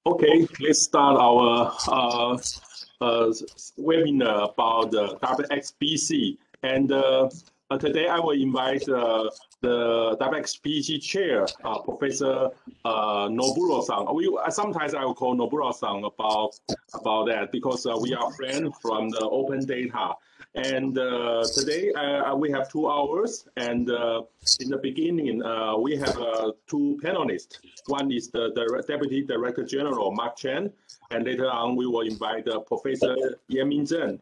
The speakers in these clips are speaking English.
Okay, let's start our webinar about the WXBC. And today I will invite the WXBC chair, Professor Noburo-san. Sometimes I will call Noburo-san about that because we are friends from the open data. And today we have 2 hours, and in the beginning we have 2 panelists. One is the Deputy Director General Mark Chen, and later on we will invite Professor Yan-Ming Zheng,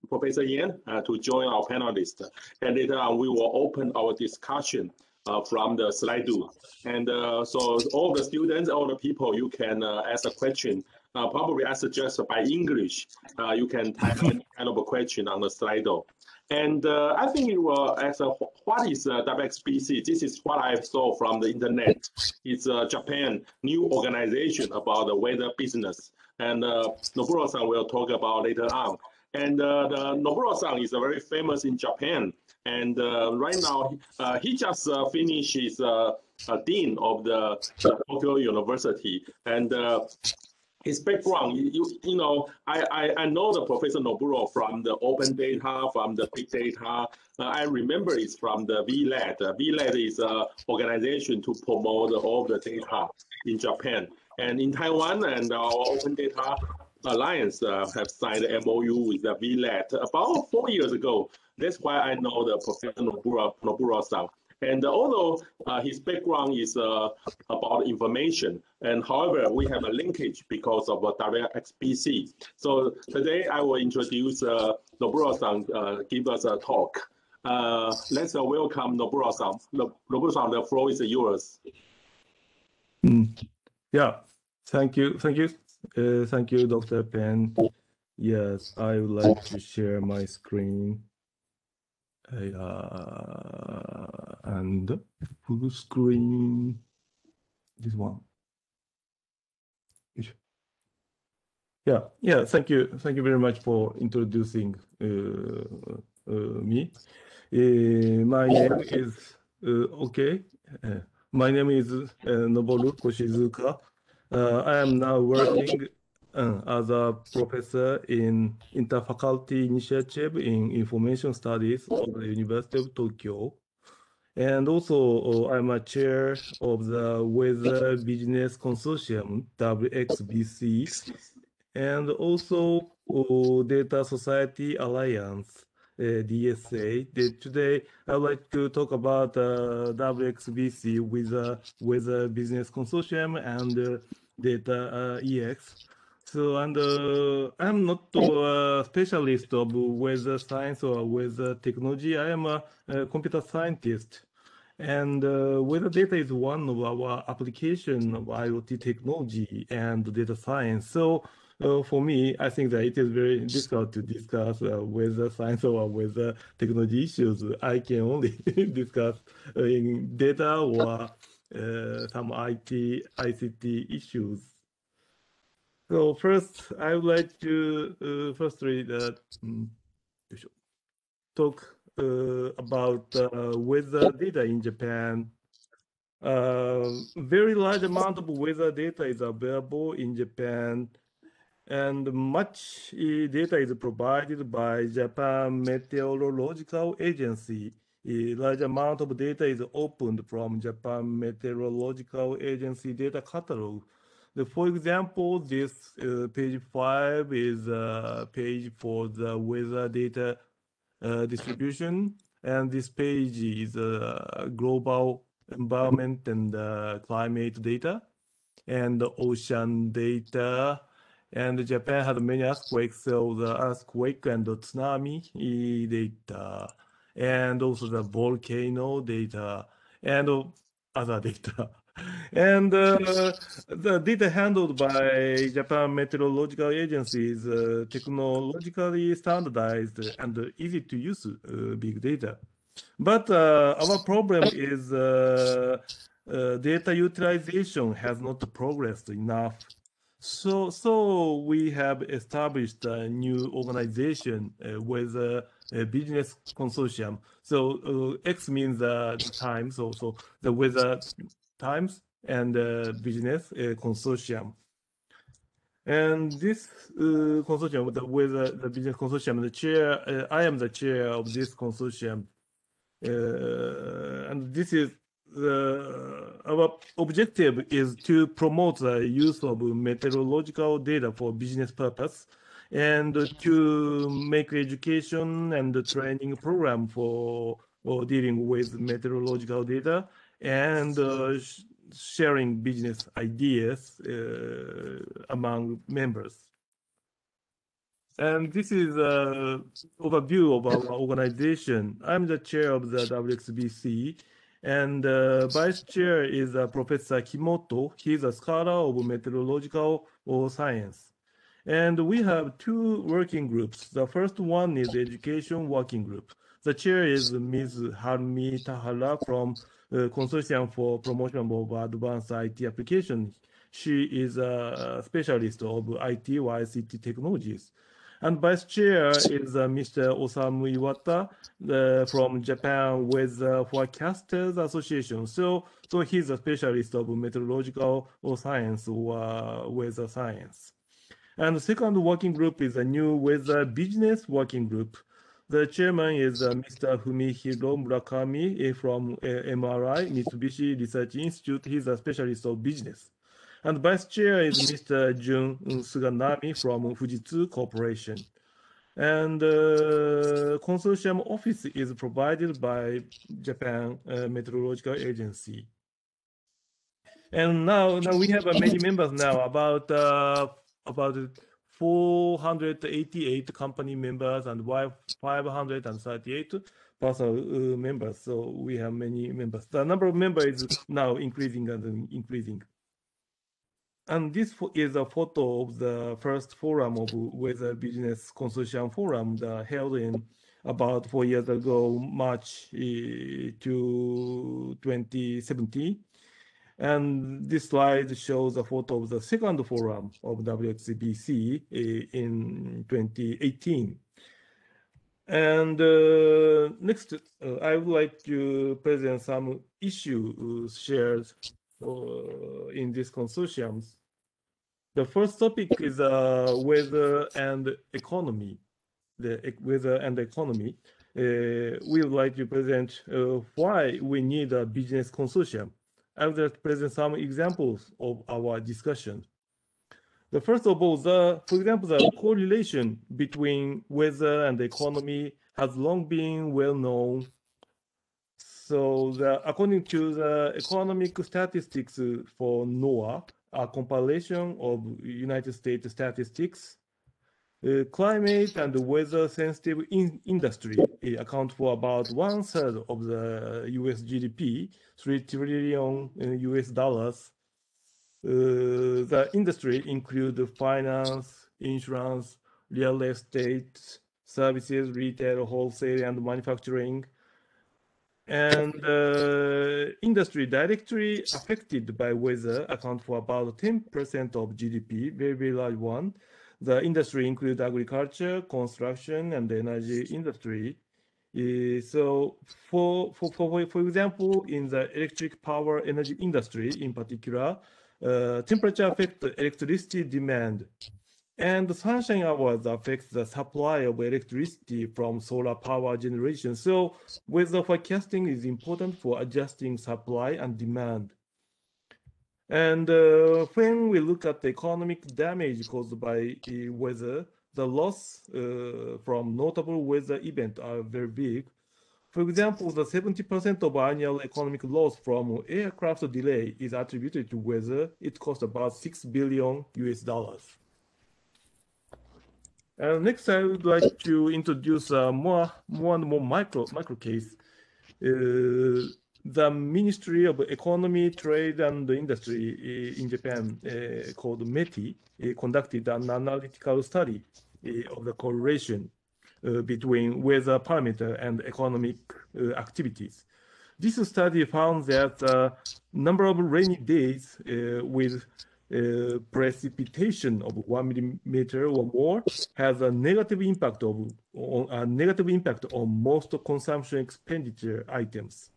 Professor Yan, to join our panelists. And later on we will open our discussion from the Slido. And so all the students, all the people, you can ask a question. Probably I suggest by English, you can type any kind of a question on the Slido. And I think it will ask what is WXBC? This is what I saw from the internet. It's Japan new organization about the weather business. And Noburo-san will talk about later on. And Noburo-san is very famous in Japan. And right now, he just finished his dean of the Tokyo University. And his background, you know, I know the Professor Noburo from the open data, from the big data. I remember it's from the VLAD. VLAD is an organization to promote all the data in Japan. And in Taiwan, and our Open Data Alliance have signed an MOU with the VLAD about 4 years ago. That's why I know the Professor Noburo-san. And although his background is about information, and however, we have a linkage because of WXBC. So today I will introduce Noburo-san, give us a talk. Let's welcome Noburo-san. Noburo-san, the floor is yours. Yeah, thank you, Dr. Penn. Yes, I would like to share my screen. And full screen, this one. Yeah, thank you very much for introducing me. My name is Noboru Koshizuka. I am now working as a professor in Interfaculty Initiative in Information Studies of the University of Tokyo. And also, I'm a chair of the Weather Business Consortium, WXBC, and also Data Society Alliance, DSA. Today, I would like to talk about WXBC with the Weather Business Consortium and Data EX. So, and I'm not a specialist of weather science or weather technology. I am a computer scientist. And weather data is one of our application of IoT technology and data science. So for me, I think that it is very difficult to discuss weather science or weather technology issues. I can only discuss in data or some ICT issues. So first, I would like to talk about weather data in Japan. Very large amount of weather data is available in Japan, and much data is provided by Japan Meteorological Agency. A large amount of data is opened from Japan Meteorological Agency data catalog. For example, this page 5 is a page for the weather data distribution, and this page is global environment and climate data, and the ocean data. And Japan has many earthquakes, so the earthquake and the tsunami data, and also the volcano data, and other data. And the data handled by Japan Meteorological Agency is technologically standardized and easy to use big data. But our problem is data utilization has not progressed enough. So we have established a new organization with a business consortium. So X means the time, so the weather times and business consortium. And this consortium, with the business consortium, the chair, I am the chair of this consortium. And this is our objective is to promote the use of meteorological data for business purpose and to make education and the training program for dealing with meteorological data and sharing business ideas among members. And this is an overview of our organization. I'm the chair of the WXBC, and vice chair is Professor Kimoto. He's a scholar of meteorological science. And we have two working groups. The first one is the education working group. The chair is Ms. Harmi Tahara from Consortium for Promotion of Advanced IT Applications. She is a specialist of IT or ICT technologies. And vice chair is Mr. Osamu Iwata from Japan Weather Forecasters Association. So he's a specialist of meteorological science or weather science. And the second working group is a new weather business working group. The chairman is Mr. Fumihiro Murakami from MRI, Mitsubishi Research Institute. He's a specialist of business. And vice chair is Mr. Jun Suganami from Fujitsu Corporation. And consortium office is provided by Japan Meteorological Agency. And now we have many members now, about 488 company members and 538 personal members. So we have many members. The number of members is now increasing and increasing. And this is a photo of the first forum of Weather Business Consortium Forum held in about 4 years ago, March to 2017. And this slide shows a photo of the second forum of WXBC in 2018. And next, I would like to present some issues shared in these consortiums. The first topic is weather and economy. The weather and economy. We would like to present why we need a business consortium. I would like to present some examples of our discussion. The first of all, for example, the correlation between weather and the economy has long been well known. So according to the economic statistics for NOAA, a compilation of United States statistics, climate and weather-sensitive industry account for about 1/3 of the U.S. GDP, $3 trillion US dollars. The industry include finance, insurance, real estate, services, retail, wholesale, and manufacturing. And industry directly affected by weather account for about 10% of GDP, very, very large one. The industry includes agriculture, construction, and the energy industry. So for example, in the electric power energy industry in particular, temperature affects electricity demand. And the sunshine hours affects the supply of electricity from solar power generation. So weather forecasting is important for adjusting supply and demand. And when we look at the economic damage caused by weather, the loss from notable weather events are very big. For example, the 70% of annual economic loss from aircraft delay is attributed to weather. It costs about $6 billion US dollars. Next, I would like to introduce more and more micro case. The Ministry of Economy, Trade and Industry in Japan, called METI, conducted an analytical study of the correlation between weather parameter and economic activities. This study found that the number of rainy days with precipitation of 1 millimeter or more has a negative impact on most consumption expenditure items.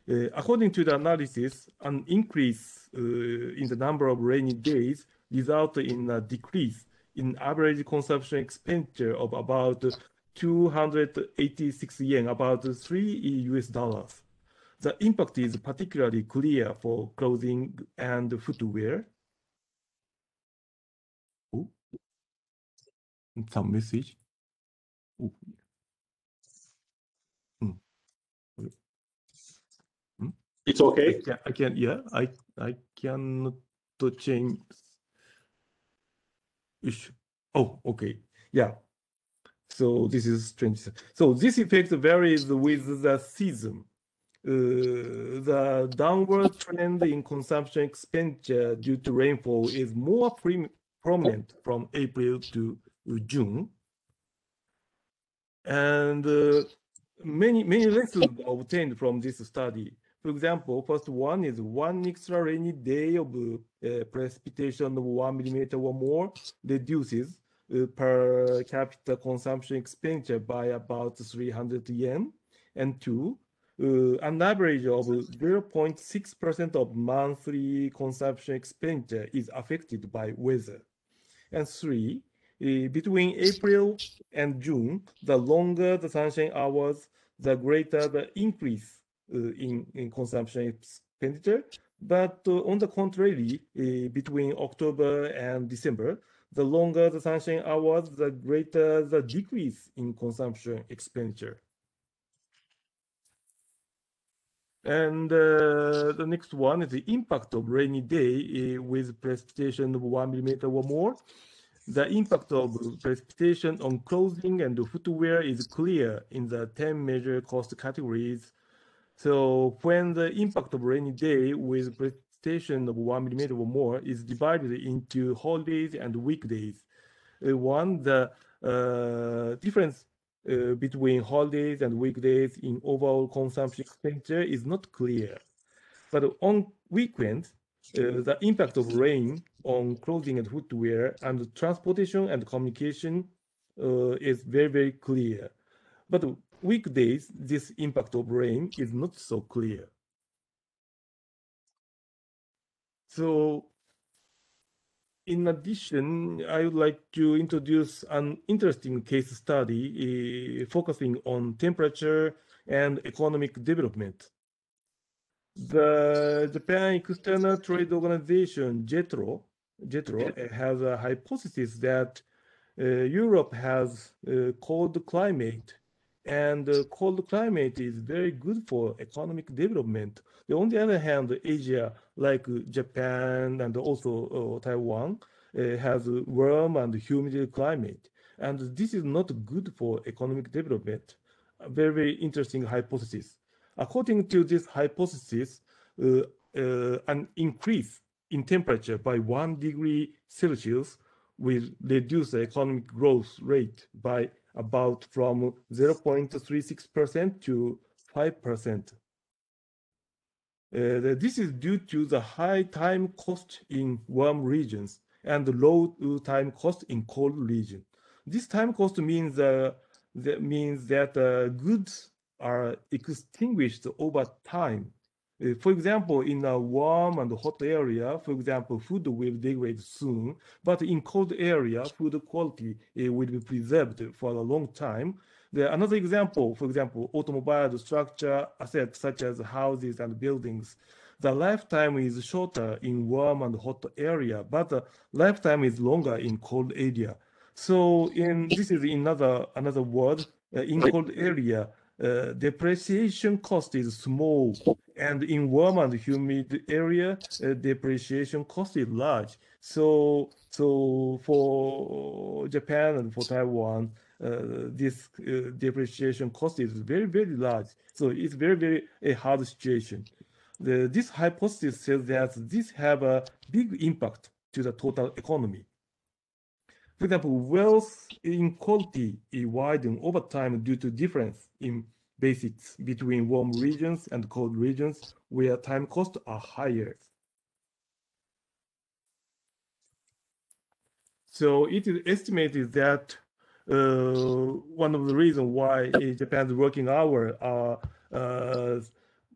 According to the analysis, an increase in the number of rainy days resulted in a decrease in average consumption expenditure of about 286 yen, about $3. The impact is particularly clear for clothing and footwear. Oh, some message. Oh. It's okay. I can, yeah, I cannot change. Oh, okay, yeah. So this is strange. So this effect varies with the season. The downward trend in consumption expenditure due to rainfall is more prominent from April to June. And many lessons were obtained from this study. For example, first one is one extra rainy day of precipitation of 1 millimeter or more reduces per capita consumption expenditure by about 300 yen. And two, an average of 0.6% of monthly consumption expenditure is affected by weather. And three, between April and June, the longer the sunshine hours, the greater the increase in consumption expenditure. But on the contrary, between October and December, the longer the sunshine hours, the greater the decrease in consumption expenditure. And the next one is the impact of rainy day with precipitation of 1 millimeter or more. The impact of precipitation on clothing and footwear is clear in the 10 major cost categories. So when the impact of rainy day with precipitation of 1 millimeter or more is divided into holidays and weekdays, the difference between holidays and weekdays in overall consumption expenditure is not clear. But on weekends, the impact of rain on clothing and footwear and transportation and communication is very, very clear. But weekdays, this impact of rain is not so clear. So in addition, I would like to introduce an interesting case study focusing on temperature and economic development. The Japan External Trade Organization, JETRO, has a hypothesis that Europe has cold climate, and cold climate is very good for economic development. On the other hand, Asia, like Japan and also Taiwan, has warm and humid climate, and this is not good for economic development. A very, very interesting hypothesis. According to this hypothesis, an increase in temperature by 1 degree Celsius will reduce the economic growth rate by about from 0.36% to 5%. This is due to the high time cost in warm regions and the low time cost in cold region. This time cost means that goods are extinguished over time. For example, in a warm and hot area, for example, food will degrade soon, but in cold area, food quality will be preserved for a long time. Another example, for example, automobile structure assets such as houses and buildings. The lifetime is shorter in warm and hot area, but the lifetime is longer in cold area. So this is another word, in cold area, depreciation cost is small, and in warm and humid area, depreciation cost is large. So for Japan and for Taiwan, this depreciation cost is very, very large. So it's very, very a hard situation. This hypothesis says that this have a big impact to the total economy. For example, wealth inequality widen over time due to difference in basics between warm regions and cold regions where time costs are higher. So it is estimated that one of the reasons why Japan's working hours are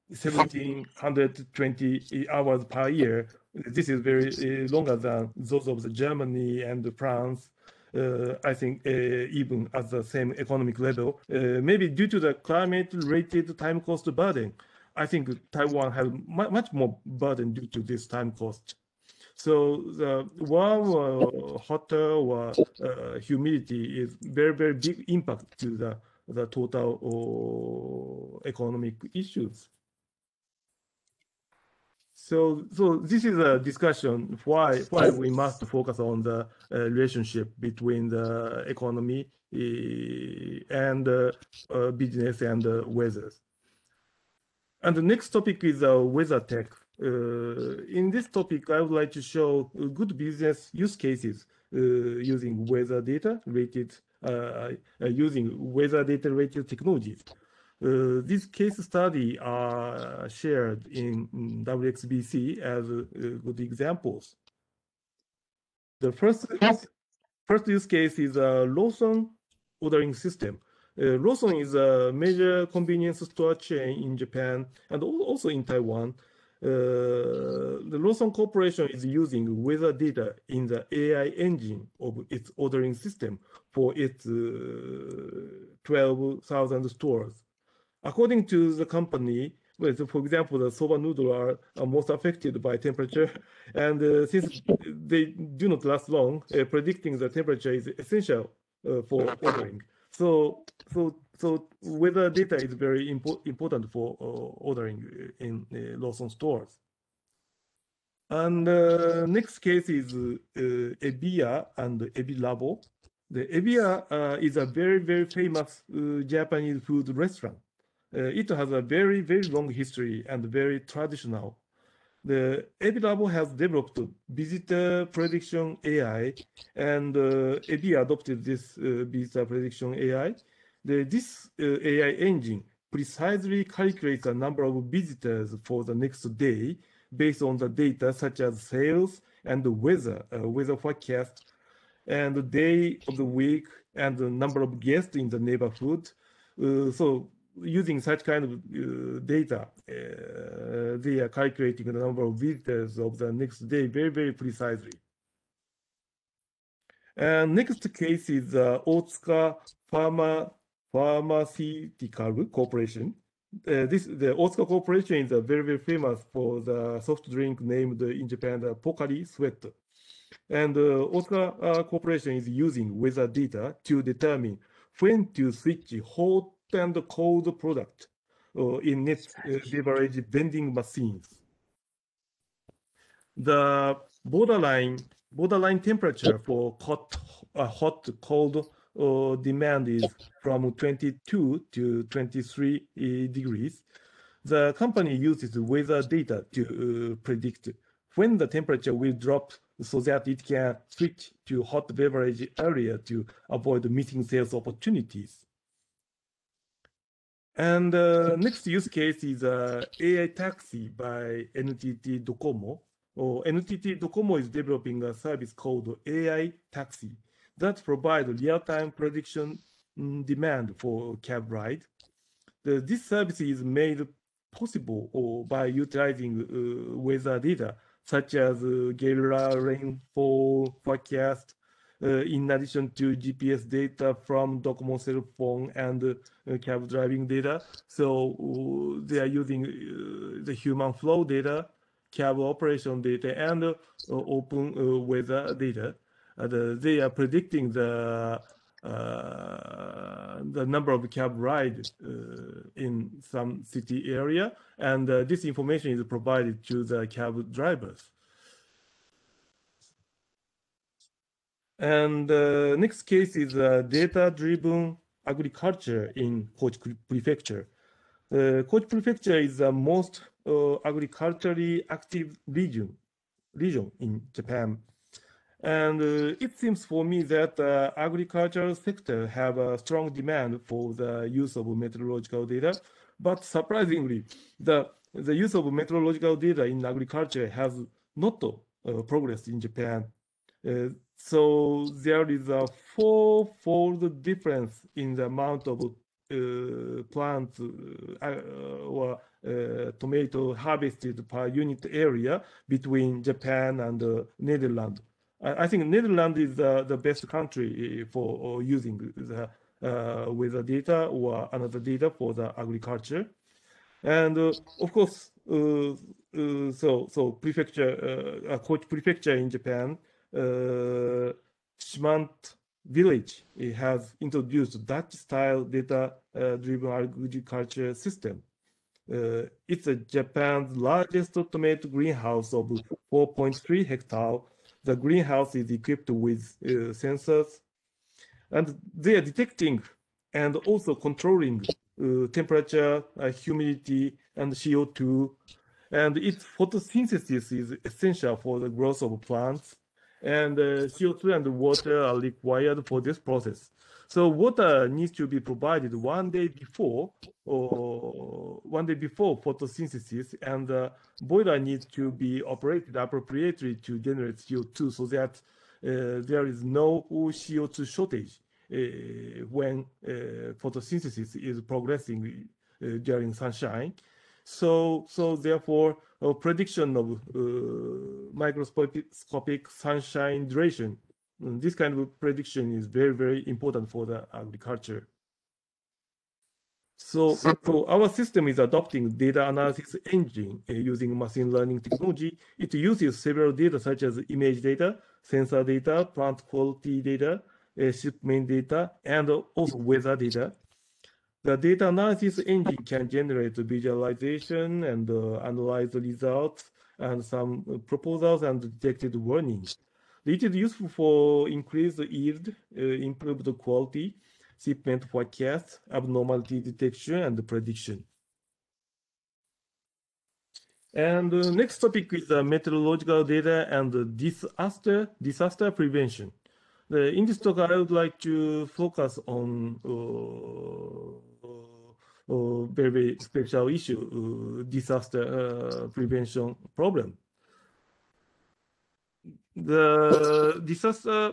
1720 hours per year. This is very longer than those of the Germany and France. I think even at the same economic level, maybe due to the climate-related time cost burden, I think Taiwan has much more burden due to this time cost. So the warm, hotter, or humidity is very big impact to the total economic issues. So this is a discussion why we must focus on the relationship between the economy and business and weather. And the next topic is weather tech. In this topic, I would like to show good business use cases using weather data related technologies. These case studies are shared in WXBC as good examples. The first use case is a Lawson ordering system. Lawson is a major convenience store chain in Japan and also in Taiwan. The Lawson Corporation is using weather data in the AI engine of its ordering system for its 12,000 stores. According to the company, for example, the soba noodle are most affected by temperature, and since they do not last long, predicting the temperature is essential for ordering. So weather data is very important for ordering in Lawson stores. And next case is Ebiya and Ebi Labo. The Ebiya is a very famous Japanese food restaurant. It has a very long history and very traditional. The Ebi Labo has developed visitor prediction AI, and Ebi adopted this visitor prediction AI. This AI engine precisely calculates the number of visitors for the next day based on the data such as sales and the weather forecast, and the day of the week, and the number of guests in the neighborhood. So using such kind of data, they are calculating the number of visitors of the next day very precisely. And next case is Otsuka Pharmaceutical Corporation. The Otsuka Corporation is very famous for the soft drink named in Japan the Pocari Sweat. And Otsuka Corporation is using weather data to determine when to switch hot and cold product in its beverage vending machines. The borderline temperature for hot cold demand is from 22 to 23 degrees. The company uses weather data to predict when the temperature will drop so that it can switch to hot beverage earlier to avoid missing sales opportunities. And next use case is AI taxi by NTT Docomo. NTT Docomo is developing a service called AI taxi that provides real-time prediction demand for cab ride. This service is made possible by utilizing weather data such as guerrilla rainfall forecast, in addition to GPS data from Docomo cell phone and cab driving data. So they are using the human flow data, cab operation data, and open weather data. They are predicting the number of cab rides in some city area, and this information is provided to the cab drivers. And next case is data-driven agriculture in Kochi Prefecture. Kochi Prefecture is the most agriculturally active region in Japan. And it seems for me that the agricultural sector have a strong demand for the use of meteorological data. But surprisingly, the use of meteorological data in agriculture has not progressed in Japan. So there is a fourfold difference in the amount of plants or tomato harvested per unit area between Japan and Netherlands. I think Netherlands is the best country for using the weather data or another data for the agriculture. And of course, so prefecture, Kochi Prefecture in Japan, Shimant village, it has introduced Dutch-style data-driven agriculture system. It's Japan's largest tomato greenhouse of 4.3 hectares. The greenhouse is equipped with sensors, and they are detecting and also controlling temperature, humidity, and CO2. And its photosynthesis is essential for the growth of plants. And CO2 and water are required for this process. So water needs to be provided one day before photosynthesis, and the boiler needs to be operated appropriately to generate CO2 so that there is no CO2 shortage when photosynthesis is progressing during sunshine. So therefore, prediction of microscopic sunshine duration, this kind of prediction is very, very important for the agriculture. So our system is adopting data analysis engine using machine learning technology. It uses several data such as image data, sensor data, plant quality data, shipment data, and also weather data. The data analysis engine can generate visualization and analyze the results and some proposals and detected warnings. It is useful for increased yield, improved quality, shipment forecast, abnormality detection, and prediction. And the next topic is meteorological data and disaster prevention. In this talk, I would like to focus on very, very special issue, disaster prevention problem. The disaster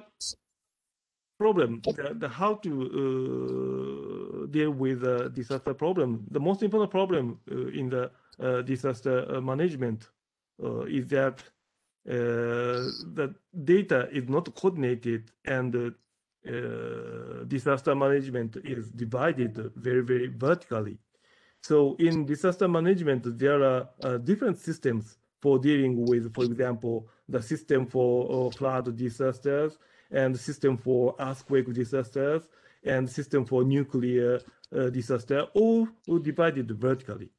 problem, how to deal with the disaster problem. The most important problem in the disaster management is that the data is not coordinated, and disaster management is divided very, very vertically. So in disaster management, there are different systems for dealing with, for example, the system for flood disasters, and system for earthquake disasters, and system for nuclear disaster, all divided vertically.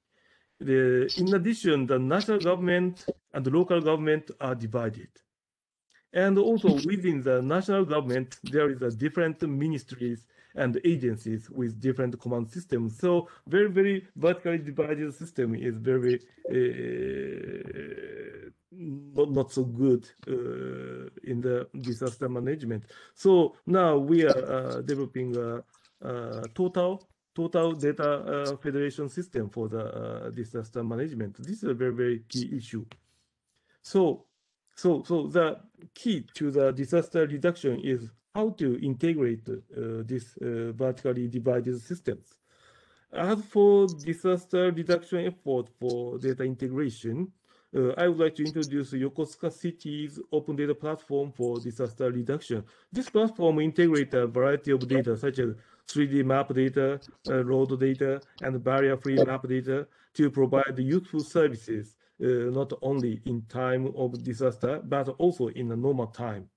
In addition, the national government and the local government are divided. And also within the national government, there is a different ministries and agencies with different command systems. So very, very vertically divided system is very not so good in the disaster management. So now we are developing a total data federation system for the disaster management. This is a very, very key issue. So the key to the disaster reduction is how to integrate these vertically divided systems. As for disaster reduction effort for data integration, I would like to introduce Yokosuka City's open data platform for disaster reduction. This platform integrates a variety of data such as 3D map data, road data, and barrier-free map data to provide useful services, not only in time of disaster, but also in a normal time.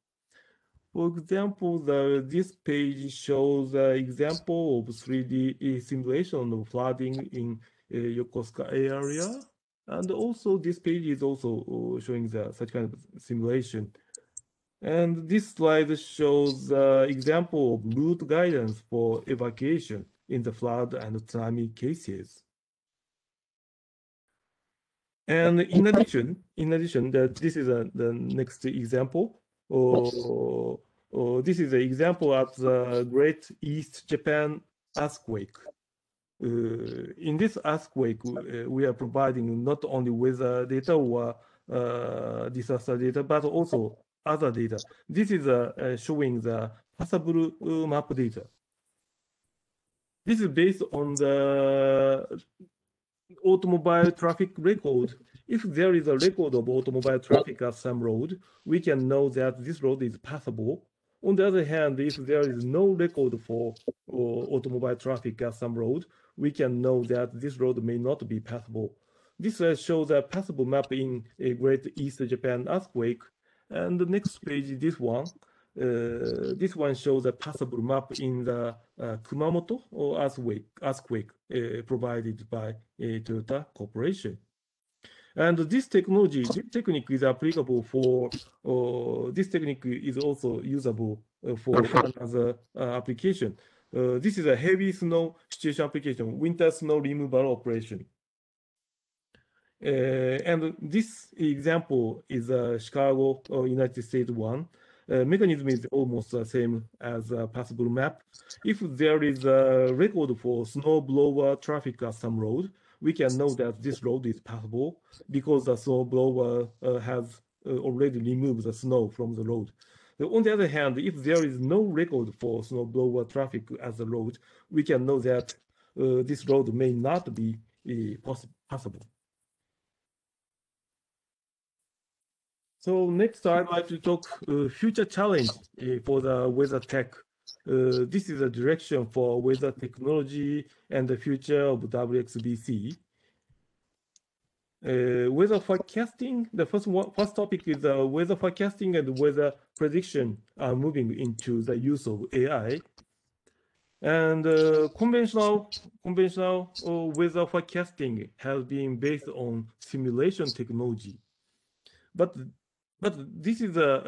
For example, this page shows an example of 3D simulation of flooding in Yokosuka area. And also this page is also showing such kind of simulation. And this slide shows an example of route guidance for evacuation in the flood and tsunami cases. And in addition, this is the next example. This is an example of the Great East Japan earthquake. In this earthquake, we are providing not only weather data or disaster data, but also other data. This is showing the passable map data. This is based on the automobile traffic record. If there is a record of automobile traffic at some road, we can know that this road is passable. On the other hand, if there is no record for automobile traffic at some road, we can know that this road may not be passable. This shows a passable map in a Great East Japan earthquake. And the next page, this one shows a passable map in the Kumamoto earthquake provided by Toyota Corporation. And this technique is applicable for, this technique is also usable for another application. This is a heavy snow situation application, winter snow removal operation. And this example is a Chicago, United States one. Mechanism is almost the same as a passable map. If there is a record for snow blower traffic at some road, we can know that this road is passable because the snow blower has already removed the snow from the road. On the other hand, if there is no record for snow blower traffic as the road, we can know that this road may not be passable. So next, I'd like to talk future challenge for the weather tech. This is a direction for weather technology and the future of WXBC. Weather forecasting, the first topic is weather forecasting and weather prediction are moving into the use of AI. And conventional weather forecasting has been based on simulation technology. But this is a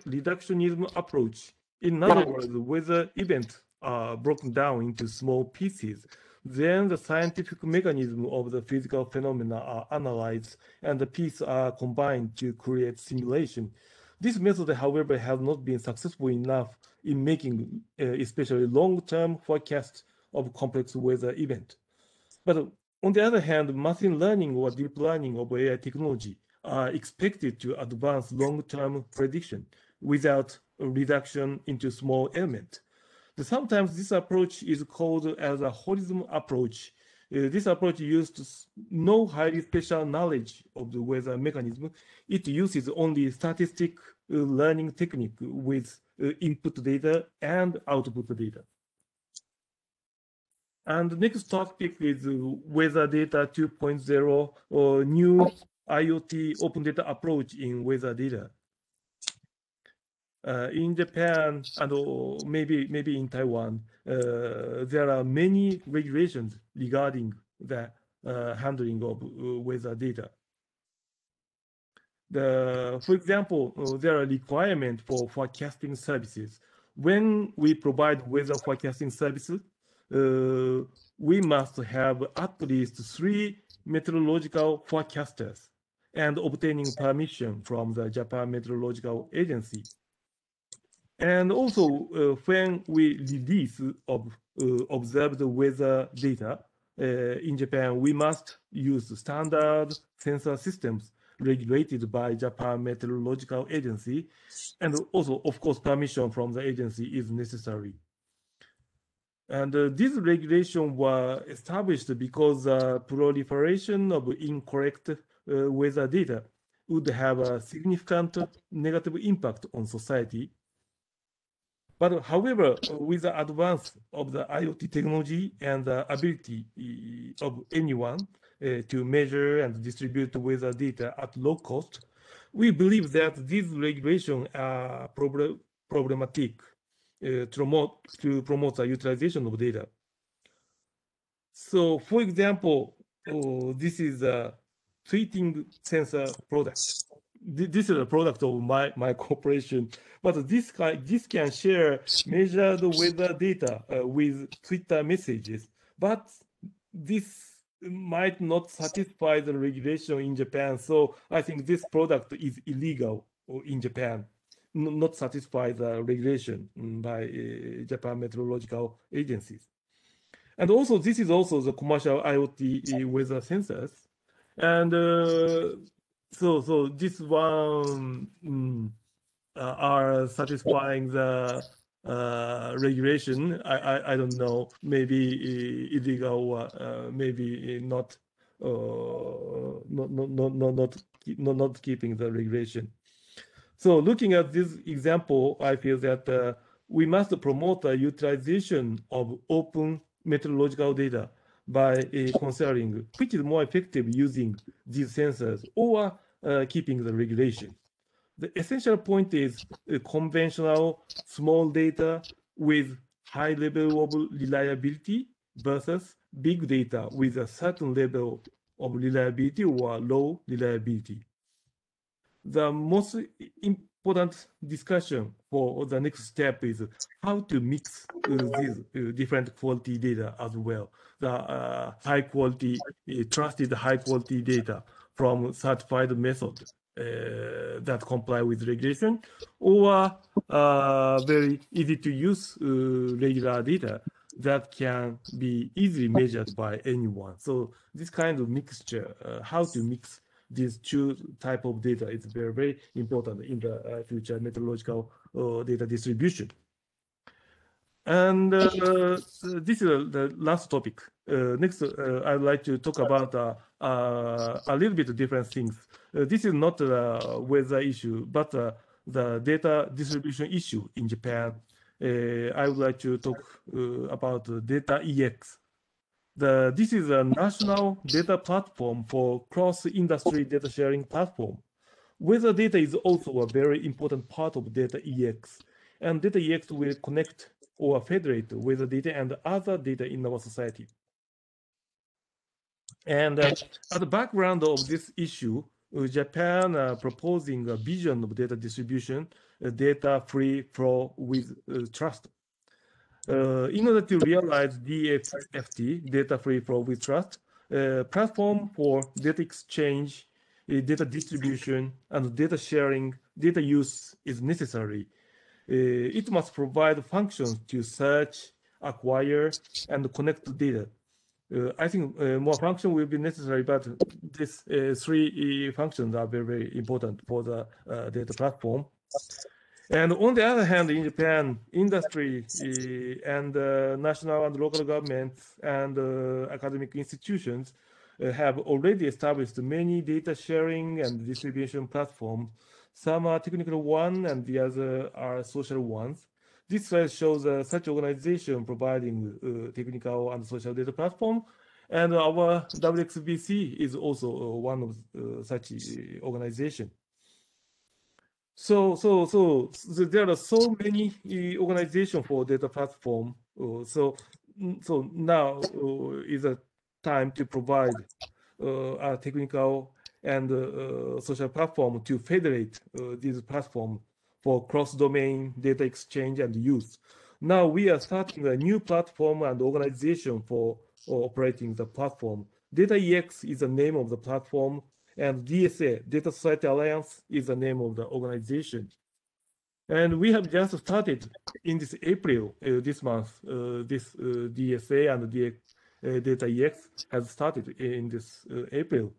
reductionism approach. In other words, weather events are broken down into small pieces. Then the scientific mechanism of the physical phenomena are analyzed and the pieces are combined to create simulation. This method, however, has not been successful enough in making especially long-term forecasts of complex weather events. But on the other hand, machine learning or deep learning of AI technology are expected to advance long-term prediction without a reduction into small elements. Sometimes this approach is called as a holism approach. This approach uses no highly special knowledge of the weather mechanism. It uses only statistic learning technique with input data and output data. And the next topic is weather data 2.0 or new IoT open data approach in weather data. In Japan and maybe in Taiwan, there are many regulations regarding the handling of weather data. For example, there are requirements for forecasting services. When we provide weather forecasting services, we must have at least 3 meteorological forecasters and obtaining permission from the Japan Meteorological Agency. And also, when we release observed weather data in Japan, we must use standard sensor systems regulated by Japan Meteorological Agency. And also, of course, permission from the agency is necessary. And these regulations were established because proliferation of incorrect weather data would have a significant negative impact on society. But however, with the advance of the IoT technology and the ability of anyone to measure and distribute weather data at low cost, we believe that these regulations are problematic to promote the utilization of data. So, for example, this is a tweeting sensor product. This is a product of my corporation, but this can measure the weather data with Twitter messages, but this might not satisfy the regulation in Japan. So I think this product is illegal in Japan, not satisfy the regulation by Japan meteorological agencies. And also, this is also the commercial IoT weather sensors, and so this one are satisfying the regulation. I don't know, maybe illegal, maybe not not keeping the regulation. So looking at this example, I feel that we must promote the utilization of open meteorological data by considering which is more effective using these sensors or keeping the regulation. The essential point is conventional small data with high level of reliability versus big data with a certain level of reliability or low reliability. The most important discussion for the next step is how to mix these different quality data as well. The high quality, trusted high quality data from certified method that comply with regulation, or very easy to use regular data that can be easily measured by anyone. So this kind of mixture, how to mix these two type of data is very, very important in the future meteorological data distribution. And this is the last topic. Next, I'd like to talk about a little bit different things. This is not a weather issue, but the data distribution issue in Japan. I would like to talk about Data EX. This is a national data platform for cross-industry data sharing platform. Weather data is also a very important part of Data EX, and Data EX will connect or federate weather data and other data in our society. And at the background of this issue, Japan proposing a vision of data distribution, data free flow with trust. In order to realize DFT, data free flow with trust, platform for data exchange, data distribution, and data sharing, data use is necessary. It must provide functions to search, acquire, and connect data. I think more function will be necessary, but these three functions are very, very important for the data platform. And on the other hand, in Japan, industry and national and local governments and academic institutions have already established many data sharing and distribution platforms. Some are technical ones and the other are social ones. This slide shows such organization providing technical and social data platform. And our WXBC is also one of such organization. So there are so many organizations for data platform. So now is a time to provide a technical and social platform to federate these platforms for cross-domain data exchange and use. Now we are starting a new platform and organization for operating the platform. Data EX is the name of the platform, and DSA, Data Society Alliance, is the name of the organization. And we have just started in this April, this month, this DSA and Data EX has started in this April.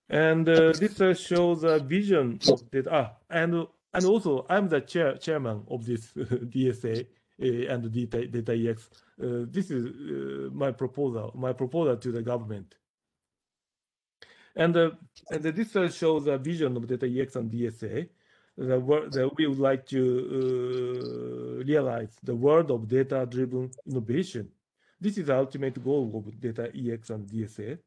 And this shows a vision of data. And also, I'm the chairman of this DSA and Data EX. This is my proposal to the government. And this shows a vision of Data EX and DSA. That we would like to realize the world of data-driven innovation. This is the ultimate goal of Data EX and DSA.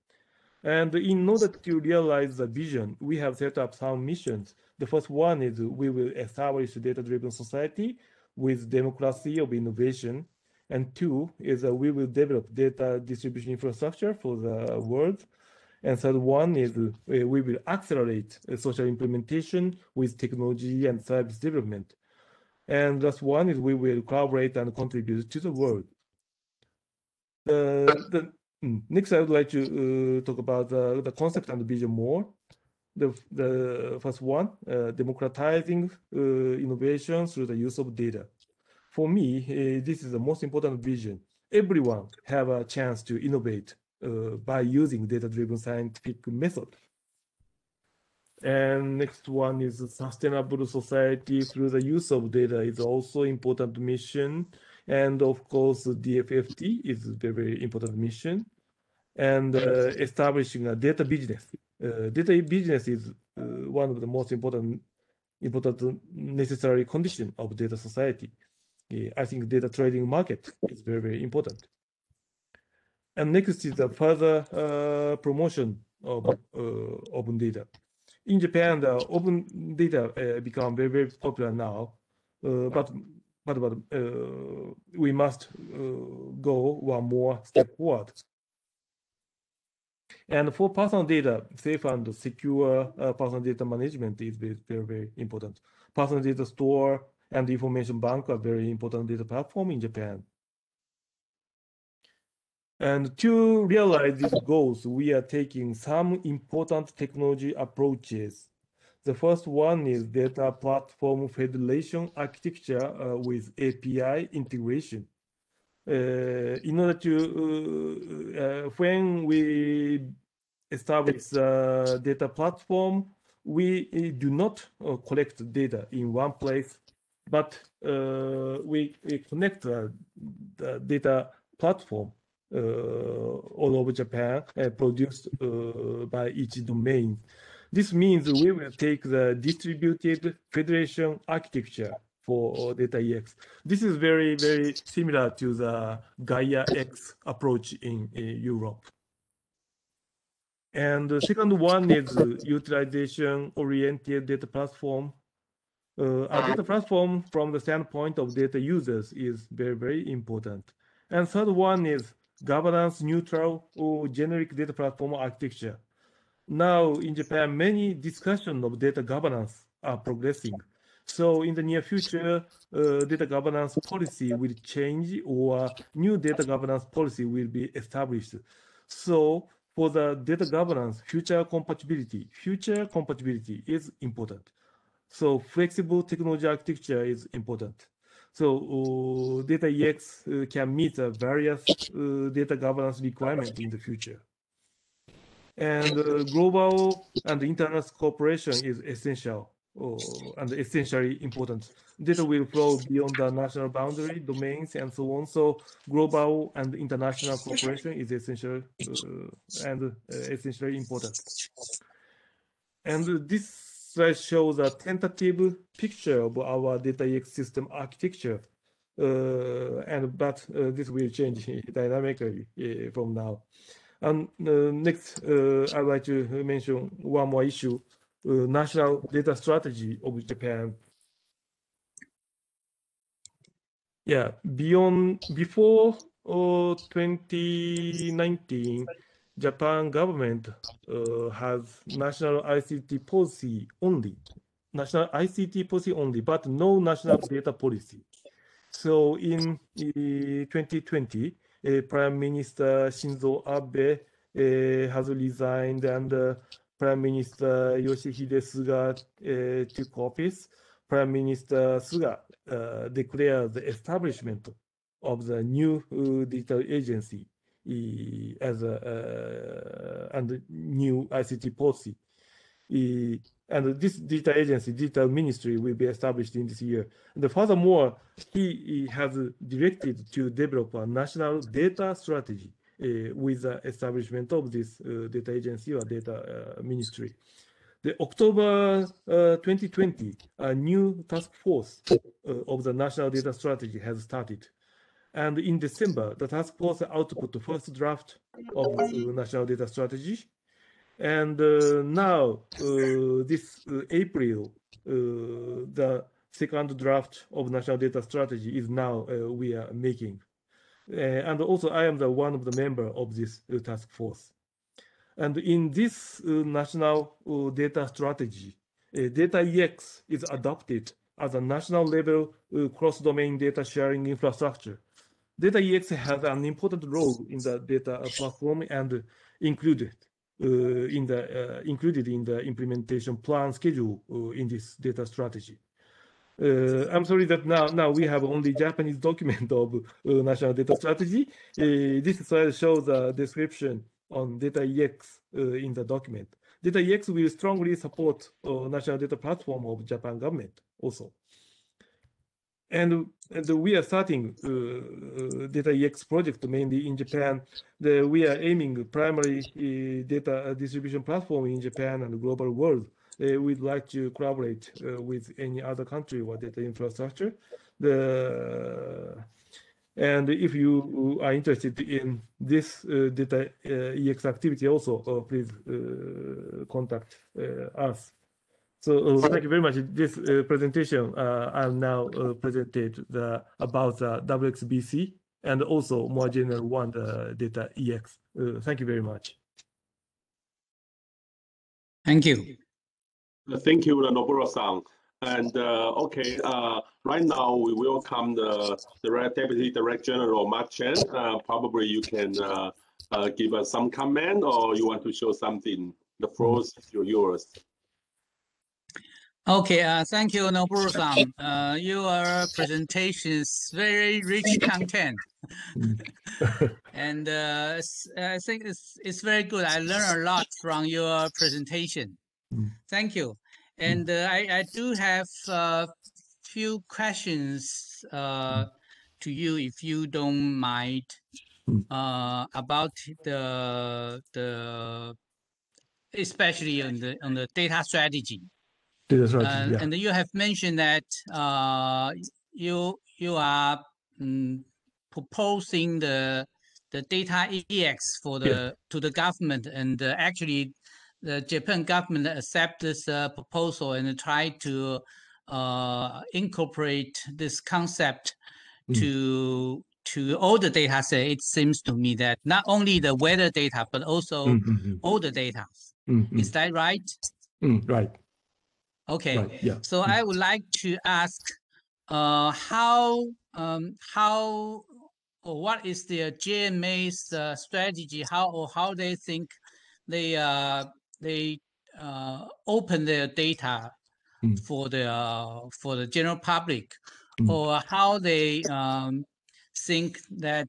And in order to realize the vision, we have set up some missions. The first one is we will establish a data-driven society with democracy of innovation. And two is we will develop data distribution infrastructure for the world. And third one is we will accelerate social implementation with technology and service development. And last one is we will collaborate and contribute to the world. Next, I would like to talk about the concept and vision more. The first one, democratizing innovation through the use of data. For me, this is the most important vision. Everyone have a chance to innovate by using data-driven scientific method. And next one is a sustainable society through the use of data is also important mission. And of course, DFFT is a very important mission. and establishing a data business. Data business is one of the most important necessary condition of data society. I think data trading market is very, very important. And next is the further promotion of open data. In Japan, the open data become very, very popular now, but we must go one more step forward. And for personal data, safe and secure personal data management is very, very important. Personal data store and information bank are very important data platform in Japan. And to realize these goals, we are taking some important technology approaches. The first one is data platform federation architecture with API integration. In order to, when we establish a data platform, we do not collect data in one place, but we connect the data platform all over Japan, produced by each domain. This means we will take the distributed federation architecture for data EX. This is very, very similar to the Gaia X approach in Europe. And the second one is utilization-oriented data platform. A data platform from the standpoint of data users is very, very important. And third one is governance-neutral or generic data platform architecture. Now, in Japan, many discussions of data governance are progressing. So in the near future, data governance policy will change or new data governance policy will be established. So for the data governance, future compatibility is important. So flexible technology architecture is important. So data EX can meet the various data governance requirements in the future. And global and international cooperation is essential and essentially important. Data will flow beyond the national boundary, domains, and so on. So global and international cooperation is essential and essentially important. And this slide shows a tentative picture of our data EX system architecture. But this will change dynamically from now. And next, I'd like to mention one more issue, national data strategy of Japan. Yeah, before 2019, Japan government has national ICT policy only, but no national data policy. So in 2020, Prime Minister Shinzo Abe has resigned, and Prime Minister Yoshihide Suga took office. Prime Minister Suga declared the establishment of the new digital agency as and new ICT policy. And this digital agency, digital ministry, will be established in this year. And furthermore, he has directed to develop a national data strategy with the establishment of this data agency or data ministry. The October 2020, a new task force of the national data strategy has started. And in December, the task force output the first draft of national data strategy. And now, this April, the second draft of national data strategy is now we are making. And also, I am the one of the member of this task force. And in this national data strategy, data EX is adopted as a national level cross-domain data sharing infrastructure. Data EX has an important role in the data platform and included in the implementation plan schedule in this data strategy. I'm sorry that now we have only Japanese document of national data strategy. This slide shows a description on data EX in the document. Data EX will strongly support national data platform of Japan government also. And we are starting data EX project mainly in Japan. We are aiming primary data distribution platform in Japan and the global world. We'd like to collaborate with any other country or data infrastructure. And if you are interested in this data EX activity also, please contact us. So thank you very much. This presentation I'm now presented about the WXBC and also more general one, the data EX. Thank you very much. Thank you. Thank you, Noburo-san. And okay, right now we welcome the Deputy Director General Mark Chen. Probably you can give us some comment, or you want to show something. The floor is yours. Okay, thank you, Noburo-san. Your presentation is very rich content. And I think it's very good. I learned a lot from your presentation. Thank you. And I do have a few questions to you, if you don't mind, about the especially on the data strategy. Yeah. And you have mentioned that you are proposing the data EX for to the government, and actually the Japan government accept this proposal and try to incorporate this concept to all the data set. It seems to me that not only the weather data but also all the data. Is that right? Right. Okay. Right. Yeah. So I would like to ask how or what is the JMA's strategy? How they think they open their data for the general public, or how they think that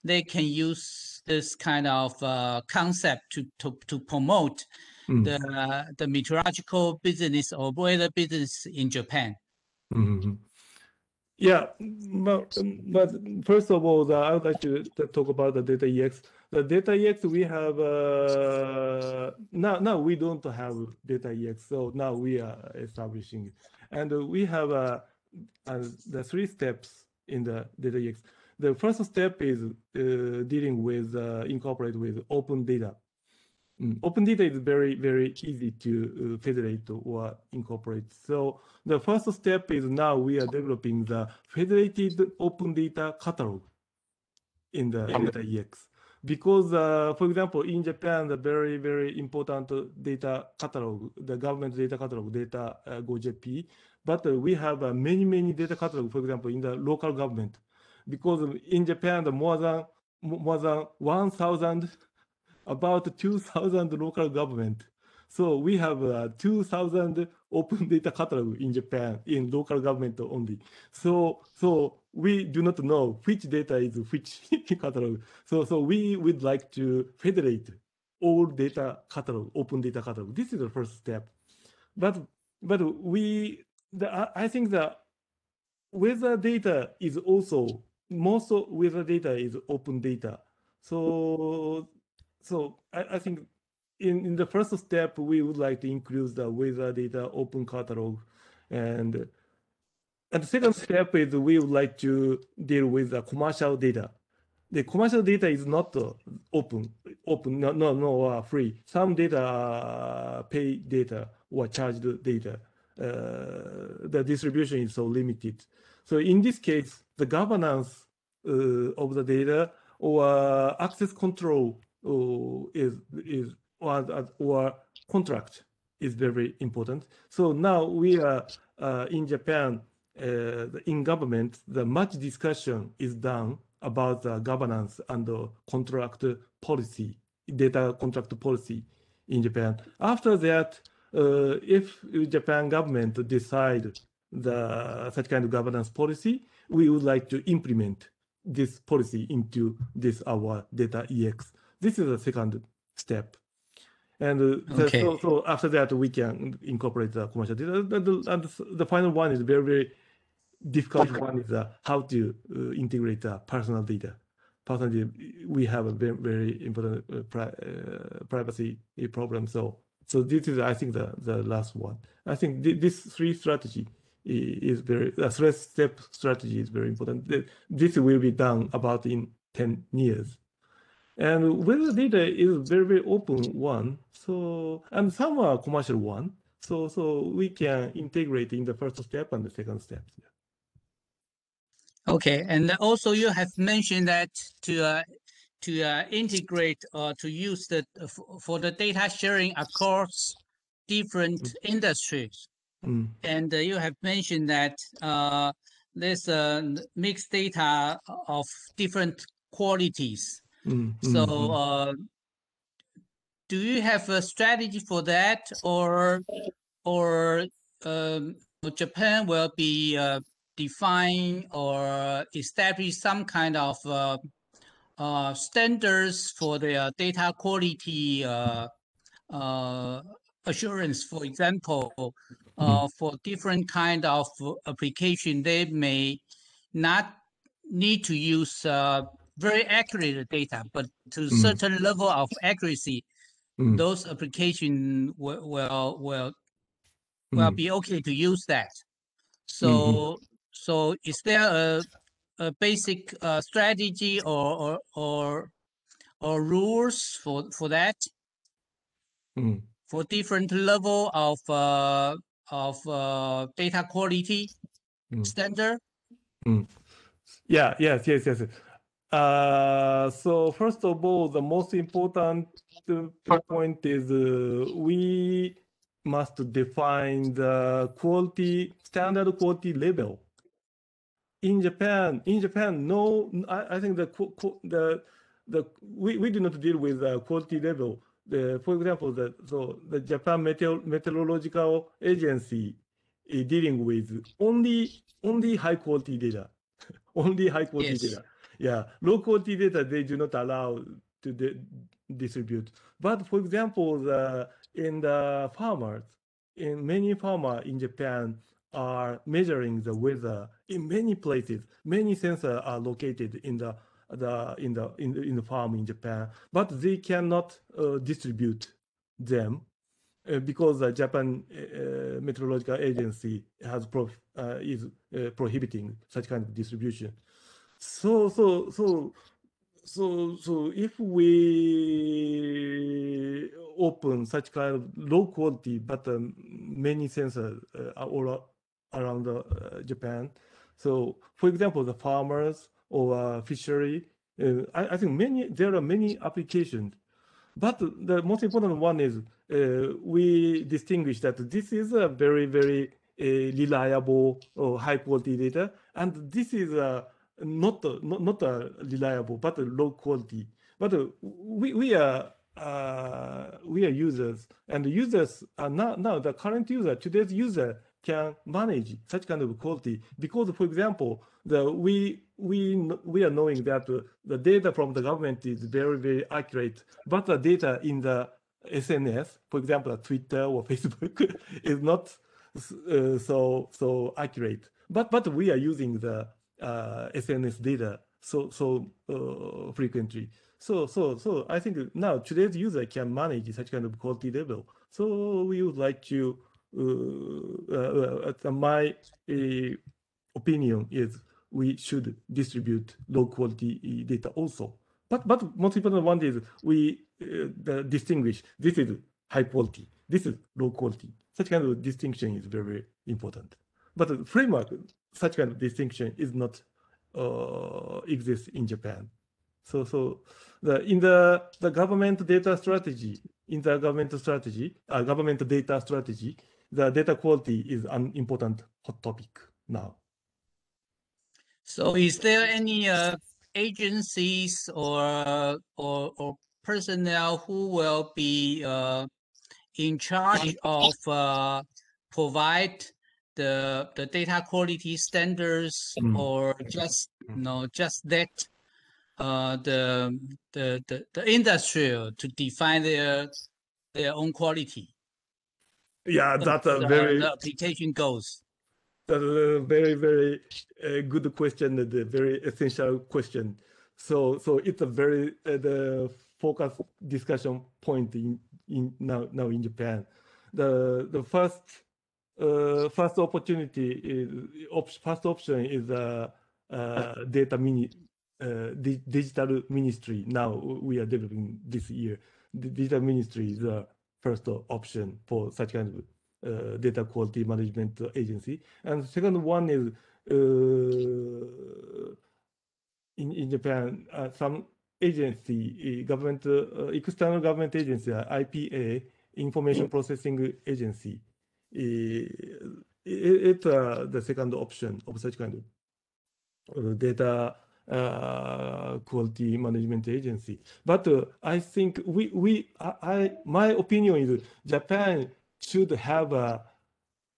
they can use this kind of concept to promote the meteorological business or weather business in Japan. Yeah, but first of all, I would like to talk about the data EX. The data EX we have now we don't have data EX, so now we are establishing, and we have the 3 steps in the data EX. The first step is dealing with incorporate with open data. Open data is very, very easy to federate or incorporate. So the first step is now we are developing the federated open data catalog in the data EX. Because, for example, in Japan, the very, very important data catalog, the government data catalog, data GoJP, but we have many, many data catalog, for example, in the local government. Because in Japan, the more than 1,000 about 2,000 local government. So we have 2,000 open data catalog in Japan in local government only. So we do not know which data is which catalog. So we would like to federate all data catalog, open data catalog. This is the first step. But I think the weather data is also, most of weather data is open data. So I think in the first step, we would like to include the weather data open catalog. And the second step is we would like to deal with the commercial data. The commercial data is not open, no, free. Some data are pay data or charged data. The distribution is so limited. So in this case, the governance of the data or access control or contract is very important. So now we are in Japan, in government, the much discussion is done about the governance and the contract policy, data contract policy in Japan. After that, if Japan government decide such kind of governance policy, we would like to implement this policy into our data EX. This is the second step. And so after that, we can incorporate the commercial data. And the final one is very, very difficult one is how to integrate personal data. Personal data, we have a very, very important privacy problem. So this is, I think, the last one. I think this three strategy is very, three-step strategy is very important. This will be done about in 10 years. And weather data is very, very open one. So, and some are commercial one. So we can integrate in the first step and the second step. Okay, and also you have mentioned that to integrate or to use for the data sharing across different industries. And you have mentioned that there's mixed data of different qualities. So do you have a strategy for that, or Japan will be define or establish some kind of standards for their data quality assurance? For example, for different kind of application, they may not need to use very accurate data, but to a certain level of accuracy, those applications will be okay to use that. So is there a basic strategy or rules for that? For different level of data quality standard? Yes. So first of all, the most important point is we must define the standard quality level. In Japan, no, I think we do not deal with quality level. For example, the Japan Meteorological Agency is dealing with only high quality data, only high quality data. Yeah, low quality data they do not allow to distribute. But for example, in the farmers, in many farmers in Japan are measuring the weather in many places. Many sensors are located in the farm in Japan, but they cannot distribute them because the Japan Meteorological Agency is prohibiting such kind of distribution. So if we open such kind of low quality but many sensors are all around Japan. So for example, the farmers or fishery, I think there are many applications. But the most important one is we distinguish that this is a very, very reliable high quality data, and this is not reliable but low quality. But we are users, and the users are now the current user, today's user can manage such kind of quality because, for example, we are knowing that the data from the government is very, very accurate, but the data in the SNS, for example, Twitter or Facebook, is not so accurate. But we are using the SNS data so frequently. So I think now today's user can manage such kind of quality level. So we would like to, my opinion is we should distribute low quality data also. But most important one is we distinguish. This is high quality. This is low quality. Such kind of distinction is very, very important. But the framework, such kind of distinction is not exists in Japan. So in the government data strategy, government data strategy, the data quality is an important hot topic now. So is there any agencies or personnel who will be in charge of provide the data quality standards, or just that the industry to define their own quality? Yeah, that's a very the application goes. That's a very, very good question and a very essential question. So it's a very the focus discussion point now in Japan. The first opportunity is first option is digital ministry. Now we are developing this year. The digital ministry is the first option for such kind of data quality management agency. And the second one is in Japan, some agency, government, external government agency, IPA, Information Processing Agency. It's the second option of such kind of data quality management agency. But I think my opinion is Japan should have a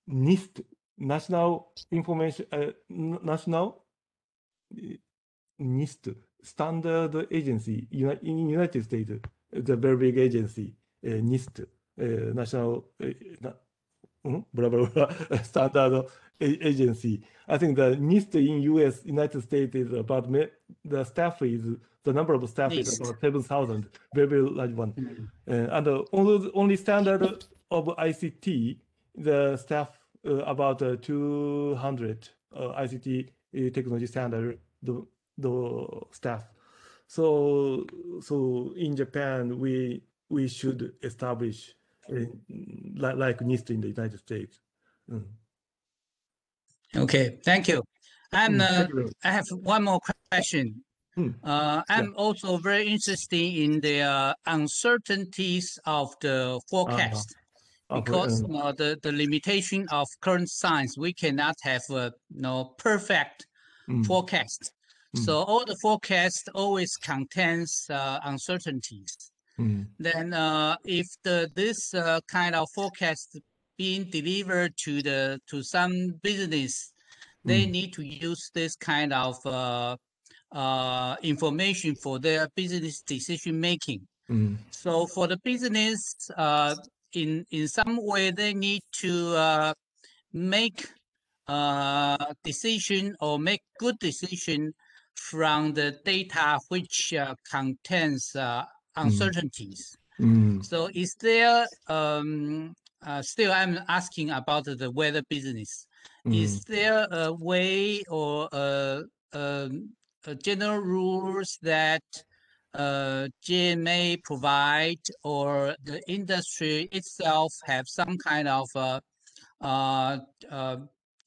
NIST, National Information, National NIST, standard agency in United States, the very big agency, NIST, National blah, blah, blah, standard agency. I think the NIST in US, United States is about, the staff is, the number of staff is about 7,000, very, very large one. And only standard of ICT, the staff about 200 ICT technology standard, the staff. So in Japan, we should establish like NIST in the United States. Okay, thank you. And I have one more question. I'm also very interested in the uncertainties of the forecast, because the limitation of current science, we cannot have a perfect forecast. So all the forecast always contains uncertainties. Then if this kind of forecast being delivered to some business, they need to use this kind of information for their business decision making. So for the business, in some way, they need to make decision or make good decision from the data which contains uncertainties. So is there still I'm asking about the weather business. Is there a way or general rules that GMA provide, or the industry itself have some kind of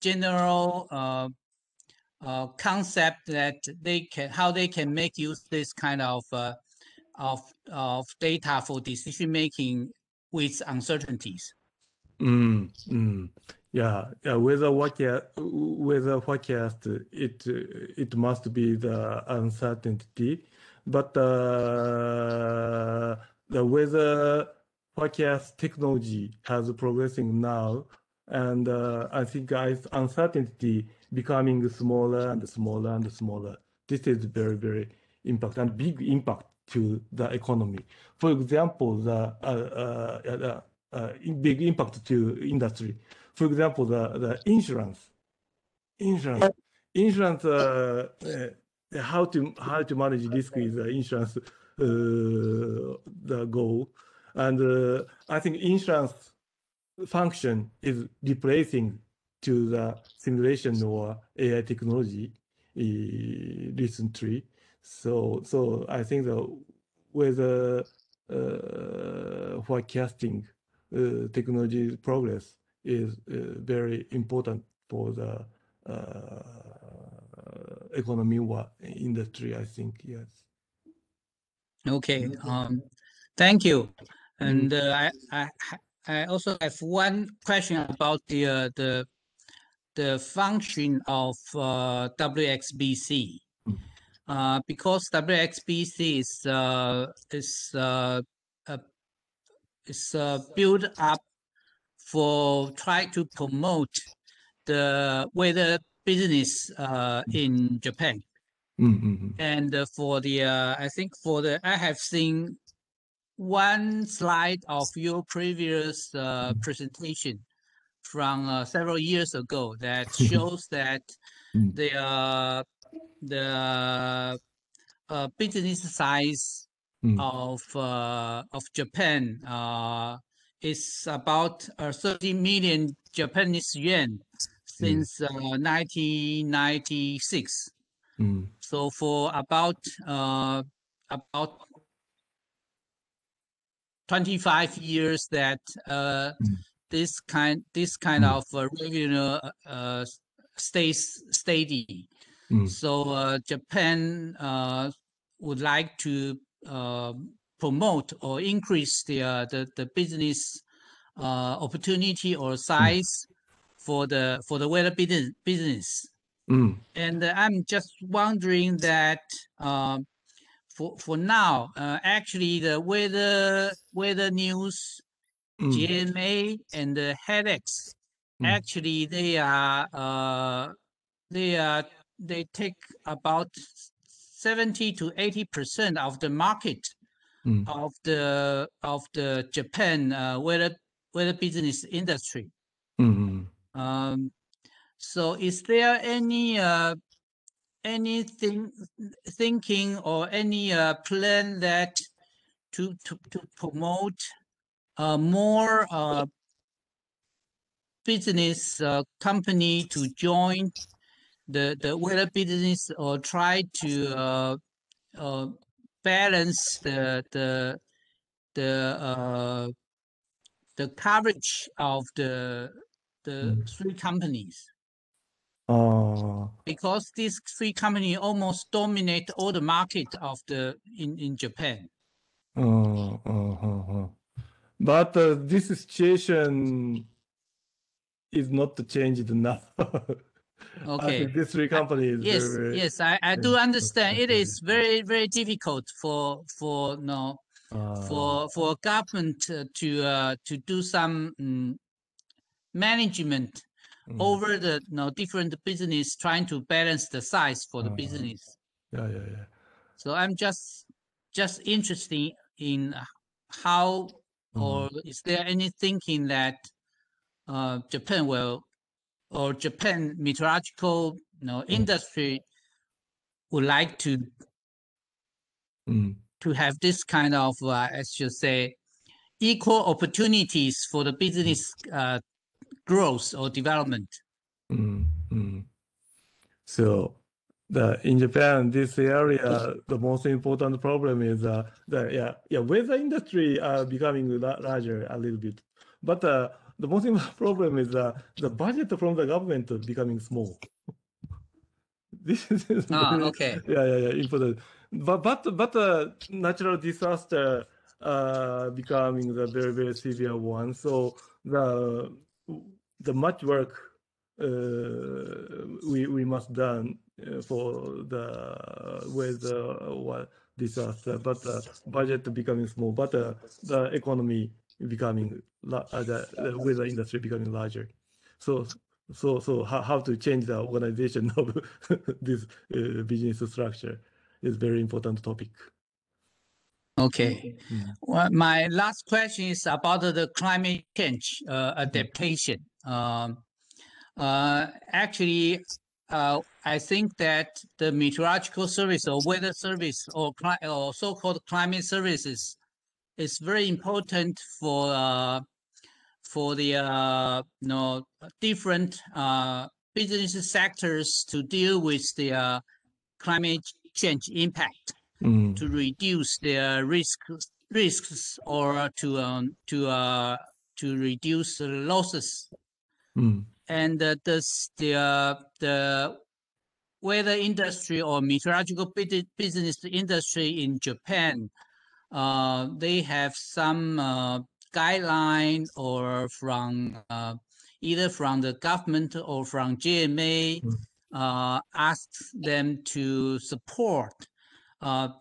general concept that how they can make use this kind of data for decision making with uncertainties? Yeah, weather forecast, it must be the uncertainty, but the weather forecast technology has progressing now, and I think uncertainty becoming smaller and smaller and smaller. This is very, very big impact to the economy. For example, the big impact to industry. For example, the insurance. How to manage risk is insurance the goal, and I think insurance function is replacing to the simulation or AI technology recently. So I think the weather forecasting technology progress is very important for the economy or industry, I think. Yes. Okay. Thank you. And I also have one question about the function of WXBC. Because WXBC is built up for try to promote the weather business in Japan. And for the I think for the I have seen one slide of your previous presentation from several years ago that shows that the business size of Japan is about 30 million Japanese yen since 1996. So for about 25 years that this kind of revenue stays steady. So Japan would like to promote or increase the business opportunity or size for the weather business. And I'm just wondering that for now, actually the weather news, GMA and the headaches, actually they take about 70 to 80% of the market of the Japan weather business industry. So is there anything thinking or any plan that to promote more business company to join the weather business or try to balance the coverage of the three companies? Because these three companies almost dominate all the market of in Japan. But this situation is not changed now. Okay. I think these three companies. Yes, I do understand. It is very, very difficult for government to do some management over the different business, trying to balance the size for the business. So I'm just interested in how, or is there any thinking that Japan will, or Japan meteorological industry would like to have this kind of, I should say, equal opportunities for the business growth or development? So in Japan, this area, the most important problem is the weather industry becoming larger a little bit, but the most important problem is the budget from the government becoming small. This is okay. important. But natural disaster becoming the very, very severe one. So the much work we must done for the weather disaster, but budget becoming small, but the economy becoming the weather industry becoming larger. So how to change the organization of this business structure is very important topic. Okay. Well, my last question is about the climate change adaptation. Actually, I think that the meteorological service or weather service or so-called climate services is very important for the different business sectors to deal with the climate change impact, to reduce their risks or to reduce the losses. And does the weather industry or meteorological business industry in Japan, they have some guideline or from either from the government or from GMA, asks them to support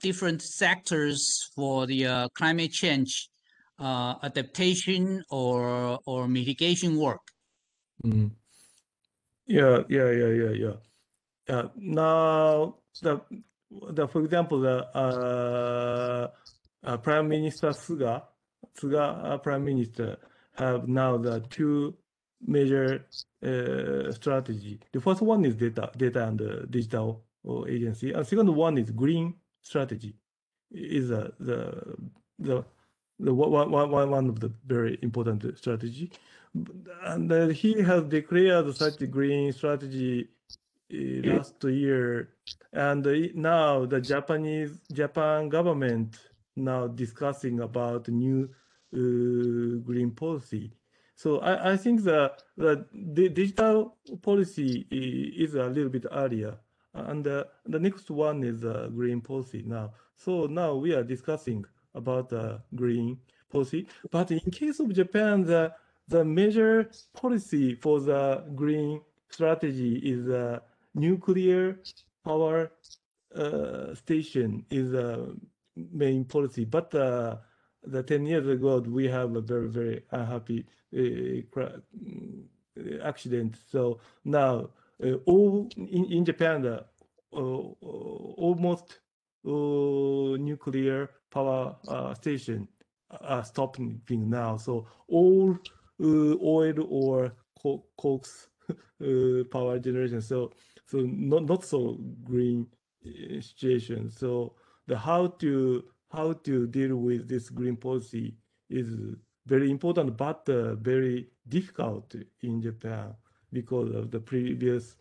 different sectors for the climate change adaptation or mitigation work? Yeah. Now, for example, the Prime Minister Suga Prime Minister have now the two major strategy. The first one is data and digital agency, and second one is green strategy. Is the one of the very important strategy, and he has declared such a green strategy last year, and now the Japan government now discussing about new green policy. So I think the digital policy is a little bit earlier, and the next one is green policy now. So now we are discussing about the green policy. But in case of Japan, the major policy for the green strategy is nuclear power station is the main policy. But the 10 years ago, we have a very, very unhappy accident. So now all in Japan, almost nuclear power station are stopping now. So all oil or coke's power generation. So not so green situation. So the how to deal with this green policy is very important, but very difficult in Japan because of the previous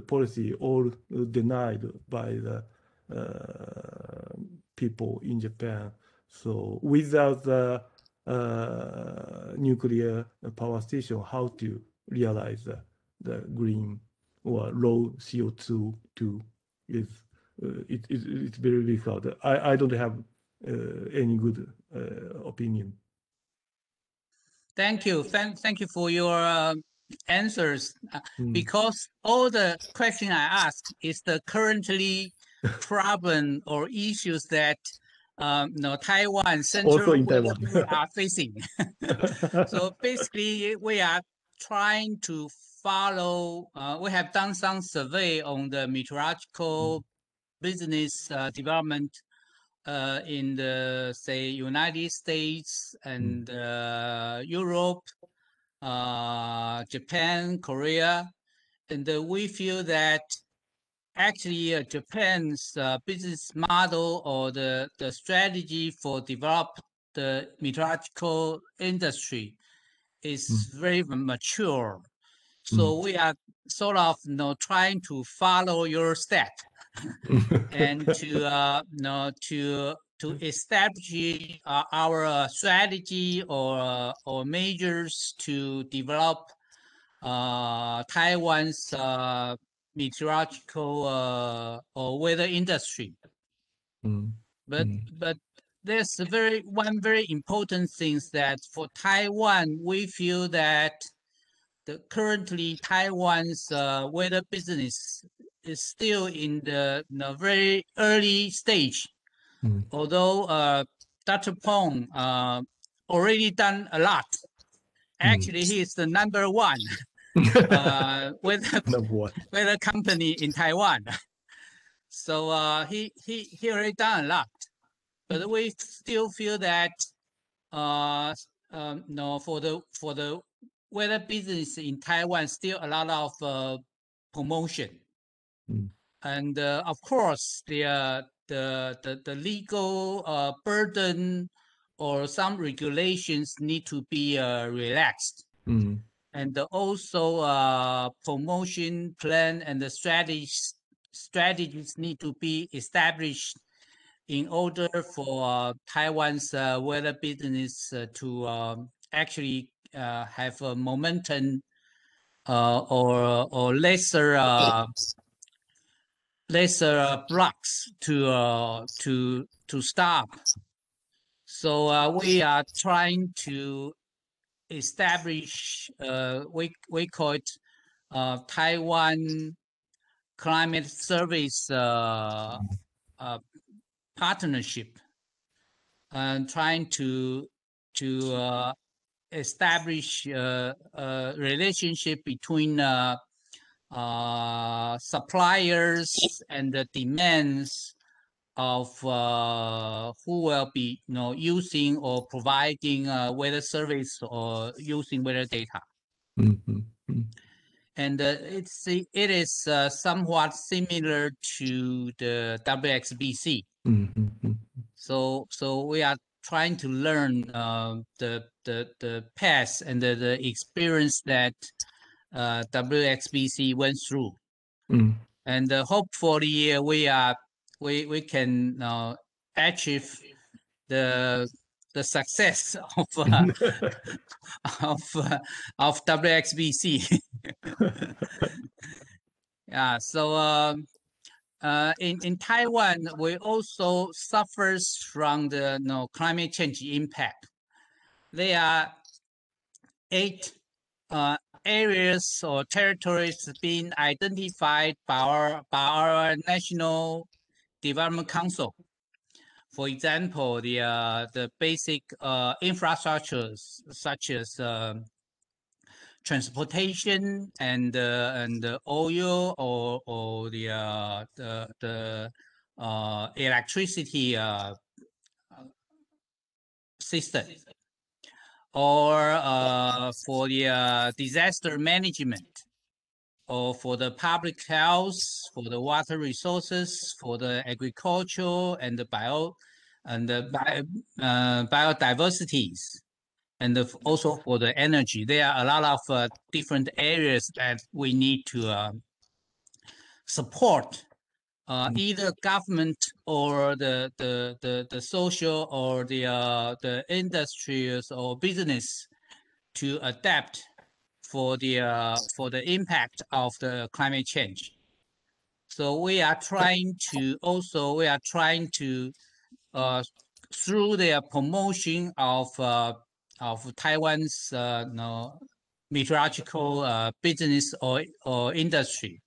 policy all denied by the people in Japan. So without the nuclear power station, how to realize the green or low CO2 is it's very difficult. I don't have any good opinion. Thank you. Thank you for your answers. Because all the question I ask is the currently problem or issues that Taiwan, Central Taiwan are facing. So basically, we are trying to follow. We have done some survey on the meteorological business development in the, say, United States and Europe, Japan, Korea, and we feel that actually Japan's business model or the strategy for develop the meteorological industry is very mature. So we are sort of trying to follow your step and to establish our strategy or measures to develop Taiwan's meteorological or weather industry. But there's one very important thing that for Taiwan, we feel that currently Taiwan's weather business is still in the very early stage. Although Dr. Pong already done a lot. Actually, he is the number one weather company in Taiwan. So he already done a lot. But we still feel that for the weather business in Taiwan, still a lot of promotion. And of course, the legal burden or some regulations need to be relaxed. And also promotion plan and the strategies need to be established in order for Taiwan's weather business to actually have a momentum or lesser blocks to stop. So we are trying to establish we call it Taiwan Climate Service partnership, and trying to establish a relationship between suppliers and the demands of who will be using or providing weather service or using weather data. And it is somewhat similar to the WXBC. So we are trying to learn the past and the experience that WXBC went through. And hopefully we can achieve the success of WXBC. Yeah. So in Taiwan, we also suffers from the climate change impact. There are 8 areas or territories being identified by our National Development Council. For example, the basic infrastructures such as transportation and oil or the electricity system, or for the disaster management, or for the public health, for the water resources, for the agriculture and the biodiversities, and also for the energy. There are a lot of different areas that we need to support either government or the social or the industries or business to adapt for the impact of the climate change. So we are trying to through the promotion of Taiwan's meteorological business or industry,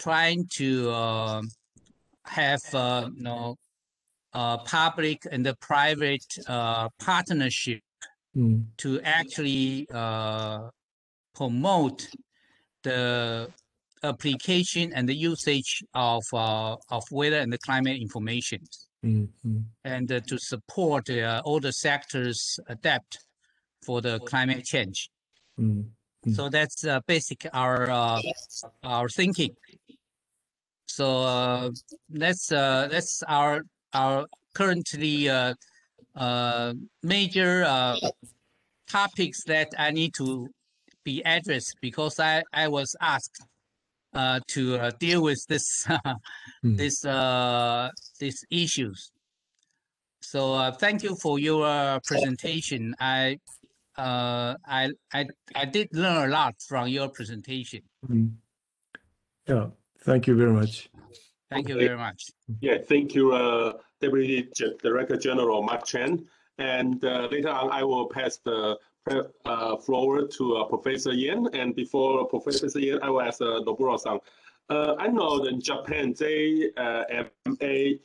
trying to have public and the private partnership to actually promote the application and the usage of weather and the climate information, and to support all the sectors adapt for the climate change. So that's basic our thinking. So that's our currently major topics that I need to be addressed, because I was asked to deal with this these issues. So thank you for your presentation. I did learn a lot from your presentation. Yeah, thank you very much. Thank you very much. Yeah, thank you, Deputy Director General Mark Chen. And later on, I will pass the floor to Professor Yan. And before Professor Yan, I will ask Noburo-san. I know that in Japan, they have a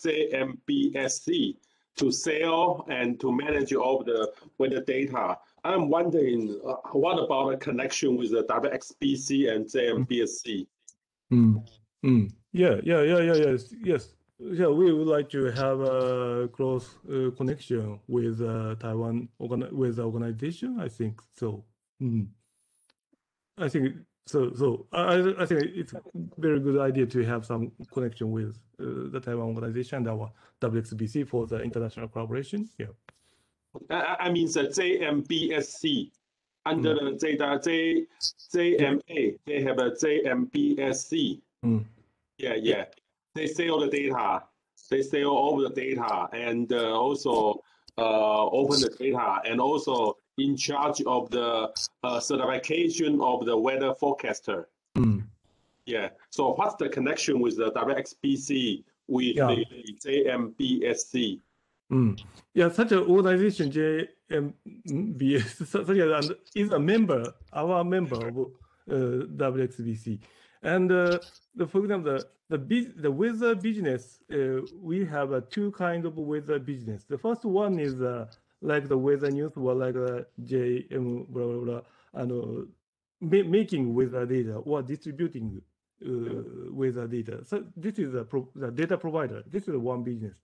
JMBSC to sell and to manage all the weather data. I'm wondering, what about a connection with the WXBC and JMBSC? Yes. Yeah, we would like to have a close connection with Taiwan with the organization. I think so. I think so. I think it's a very good idea to have some connection with the Taiwan organization and our WXBC for the international collaboration. Yeah. I mean the JMBSC under the JMA. They have a JMBSC. Yeah. They sell the data. They sell all the data and also open the data, and also in charge of the certification of the weather forecaster. Yeah. So what's the connection with the WXBC with the JMBSC? Yeah, such an organization, JMBS, is a member, our member of WXBC. And for example, the weather business, we have 2 kinds of weather business. The first one is like the weather news, or like JM, and making weather data or distributing weather data. So this is the data provider. This is one business.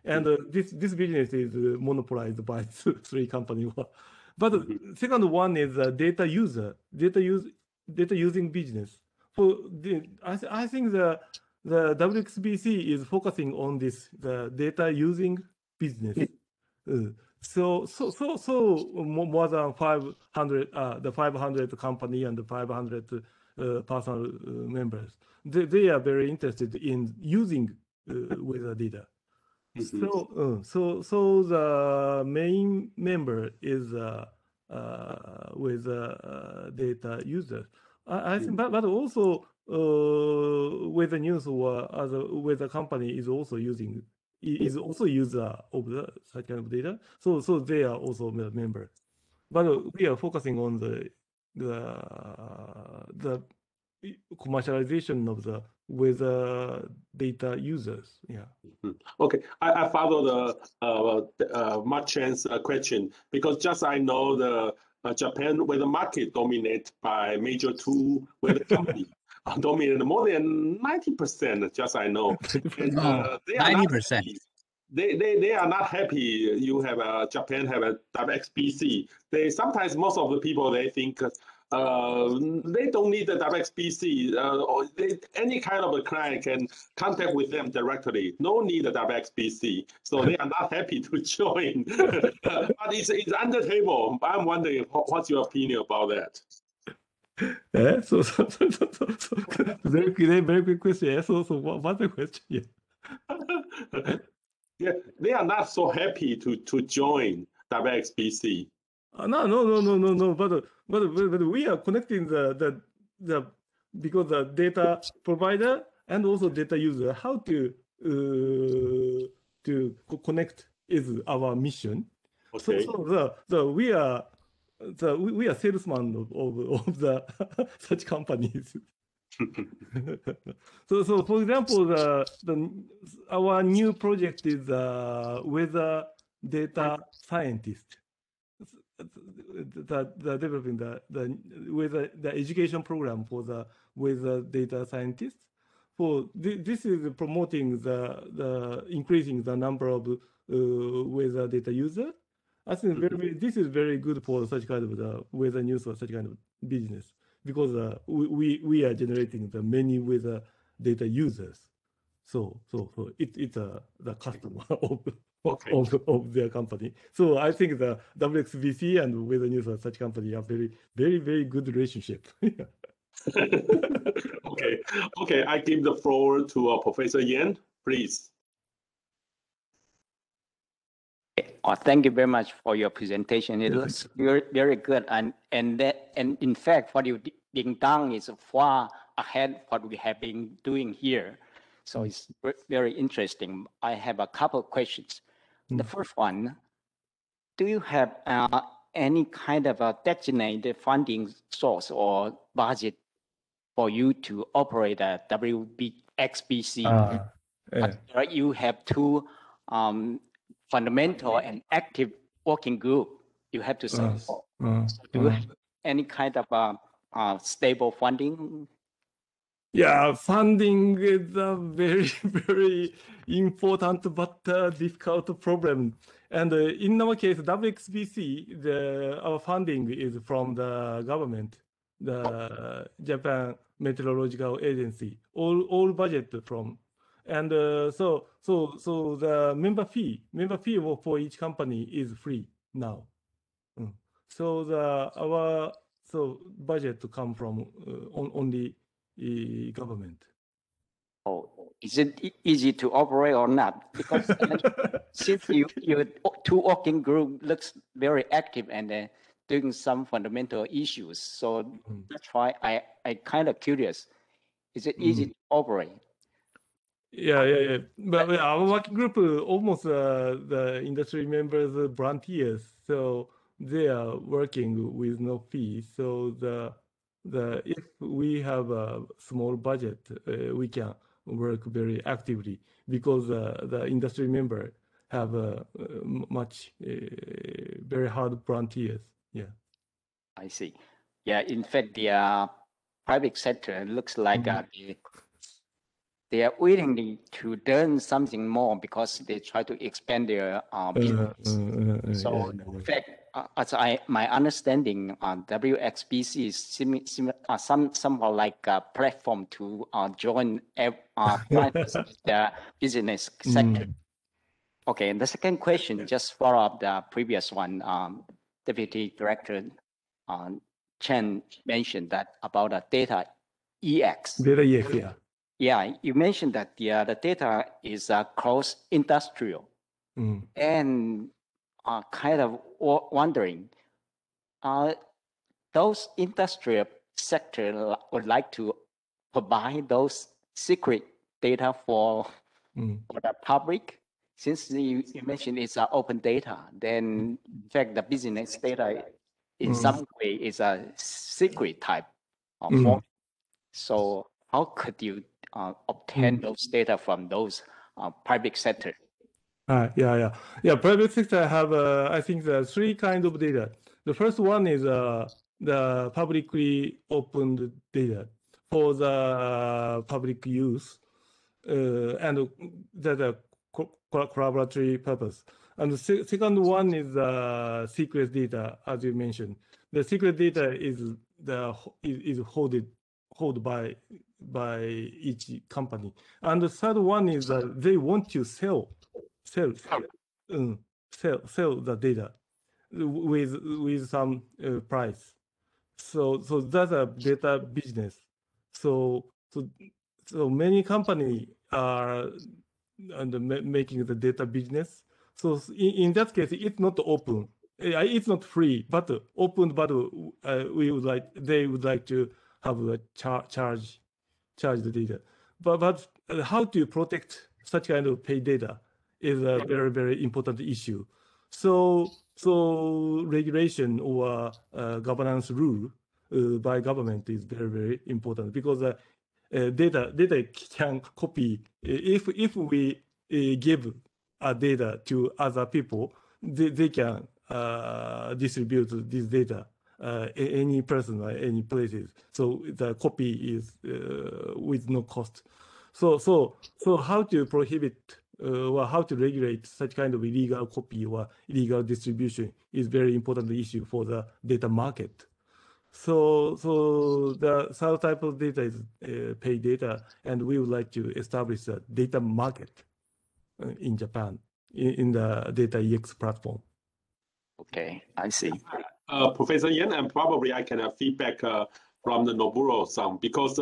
And this business is monopolized by 3 companies. But the second one is data using business. I think the WXBC is focusing on this, the data using business. So more than 500, the 500 company and the 500 personal members, they are very interested in using weather data. So the main member is with data user. I think, but also weather news or other weather company is also using user of such kind of data. So they are also a member. But we are focusing on the commercialization of the weather data users. Yeah. Okay, I follow the Mark Chan's question, because just I know the Japan weather market dominated by major two weather companies. Dominated more than 90%, just I know. And, they are 90%. They are not happy. You have Japan have a WXBC. Sometimes most of the people, they think they don't need the WXBC. Or any kind of a client can contact with them directly. No need a WXBC. So they are not happy to join. But it's on the table. I'm wondering what's your opinion about that? So very quick question. So what's the question? Yeah. Yeah, they are not so happy to join WXBC. No. But we are connecting the because the data provider and also data user, how to connect is our mission. Okay. So we are salesman of the such companies. So for example, our new project is weather data scientist. The developing the education program for the weather data scientists. For this is promoting the increasing the number of weather data users. I think this is very good for such kind of the weather news or such kind of business, because we are generating the many weather data users. So it's the customer of their company. So I think the WXBC and weather news or such company are very good relationship. Okay. I give the floor to Professor Yan, please. Thank you very much for your presentation. It looks very good, and in fact, what you've been done is far ahead what we have been doing here. So it's very interesting. I have a couple of questions. The first one: do you have any kind of a designated funding source or budget for you to operate a WXBC? You have two fundamental and active working group you have to support. So do you have any kind of stable funding? Yeah, funding is a very important but difficult problem. And in our case, WXBC, our funding is from the government, the Japan Meteorological Agency, all budget from. And so the member fee for each company is free now. So our budget to come from only government. Oh, is it easy to operate or not? Because since your two working group looks very active and doing some fundamental issues, so that's why I kind of curious. Is it easy to operate? Yeah. But our working group almost the industry members volunteers, so they are working with no fee. So if we have a small budget, we can work very actively, because the industry member have much very hard volunteers. Yeah. I see. Yeah, in fact, the private sector looks like they are willing to learn something more because they try to expand their business. So in fact, as my understanding, WXBC is somewhat like a platform to join the business sector. Okay, and the second question, just follow up the previous one. Deputy Director Chen mentioned that about the data EX. Data EX, yeah. Yeah, you mentioned that the data is cross-industrial. And kind of wondering, those industrial sector would like to provide those secret data for the public? Since you mentioned it's open data, then in fact the business data in some way is a secret type of form. So how could you obtain those data from those private sector? Yeah. Private sector have, I think, the three kinds of data. The first one is the publicly opened data for the public use, and the collaboratory purpose. And the second one is the secret data, as you mentioned. The secret data is held by each company. And the third one is that they want to sell the data with some price. So that's a data business. So many companies are making the data business. So in that case, it's not open. It's not free, but open. But they would like to have a charge the data. But how to protect such kind of paid data is a very, very important issue. So regulation or governance rule by government is very, very important, because data can copy. If we give data to other people, they can distribute this data any person or any places. So the copy is with no cost. So how to prohibit or how to regulate such kind of illegal copy or illegal distribution is very important issue for the data market. So the third type of data is paid data, and we would like to establish a data market in Japan in the data EX platform. Okay, I see. Professor Yan, and probably I can have feedback from the Noburo-san, because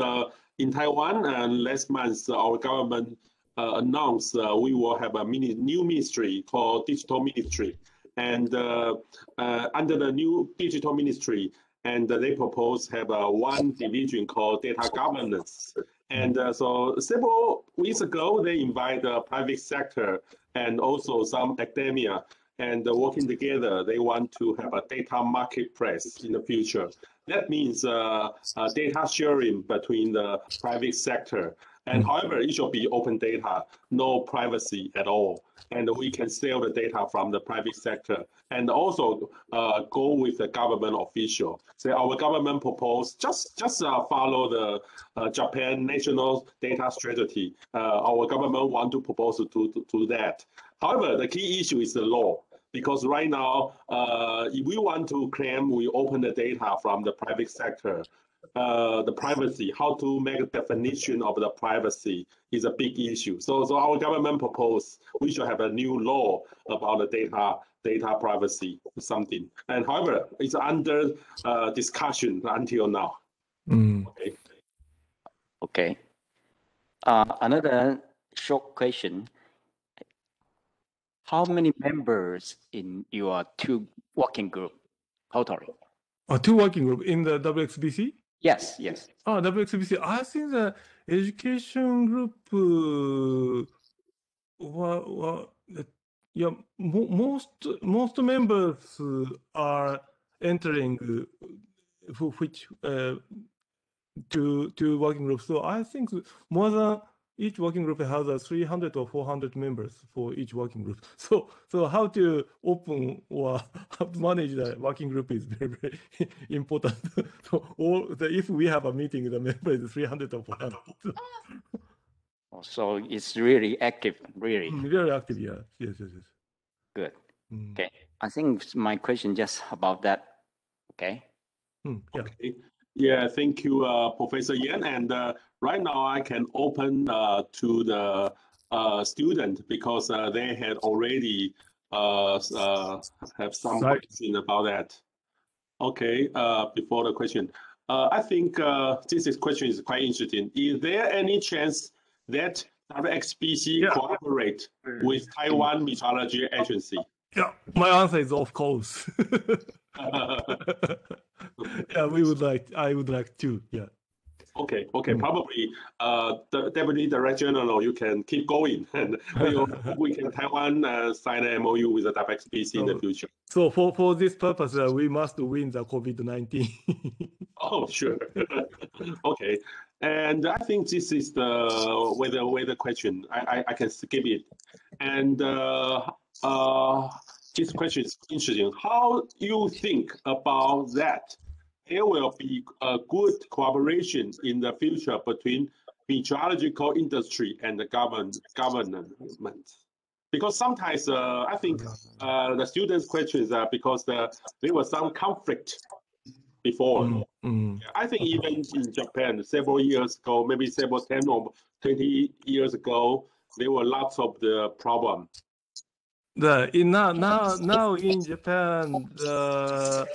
in Taiwan, last month, our government announced we will have a new ministry called Digital Ministry. And under the new Digital Ministry, and they propose have one division called Data Governance. And so several weeks ago, they invite the private sector and also some academia, and working together, they want to have a data marketplace in the future. That means data sharing between the private sector. And however, it should be open data, no privacy at all. And we can sell the data from the private sector, and also go with the government official. So our government proposed just follow the Japan national data strategy. Our government want to propose to that. However, the key issue is the law, because right now, if we want to claim we open the data from the private sector, the privacy, how to make a definition of the privacy is a big issue. So our government proposed we should have a new law about the data privacy, something. And however, it's under discussion until now. Okay. Another short question. How many members in your two working group totally? Two working group in the WXBC? Yes. WXBC. I think the education group, most members are entering which two working groups. So I think more than each working group has 300 or 400 members for each working group. So how to open or how to manage the working group is very, very important. So if we have a meeting, the member is 300 or 400. So it's really active, really. Very active, yeah. Yes. Good. Okay. I think my question just about that. Okay. Yeah. Okay. Yeah, thank you, Professor Yan. And right now I can open to the student because they had already have some question about that. Okay, before the question, I think this question is quite interesting. Is there any chance that WXBC cooperate with Taiwan Meteorology Agency? Yeah, my answer is of course. Yeah, I would like to, yeah. Okay, probably the Deputy Director General, you can keep going, and we can Taiwan sign an MOU with the WXBC in the future. So for this purpose, we must win the COVID-19. Oh, sure. Okay, and I think this is the weather question. I can skip it, and this question is interesting. How you think about that? There will be a good cooperation in the future between meteorological industry and the government. Because sometimes I think the students' questions are because there was some conflict before. I think even in Japan, several years ago, maybe 10 or 20 years ago, there were lots of the problem. Now in Japan, the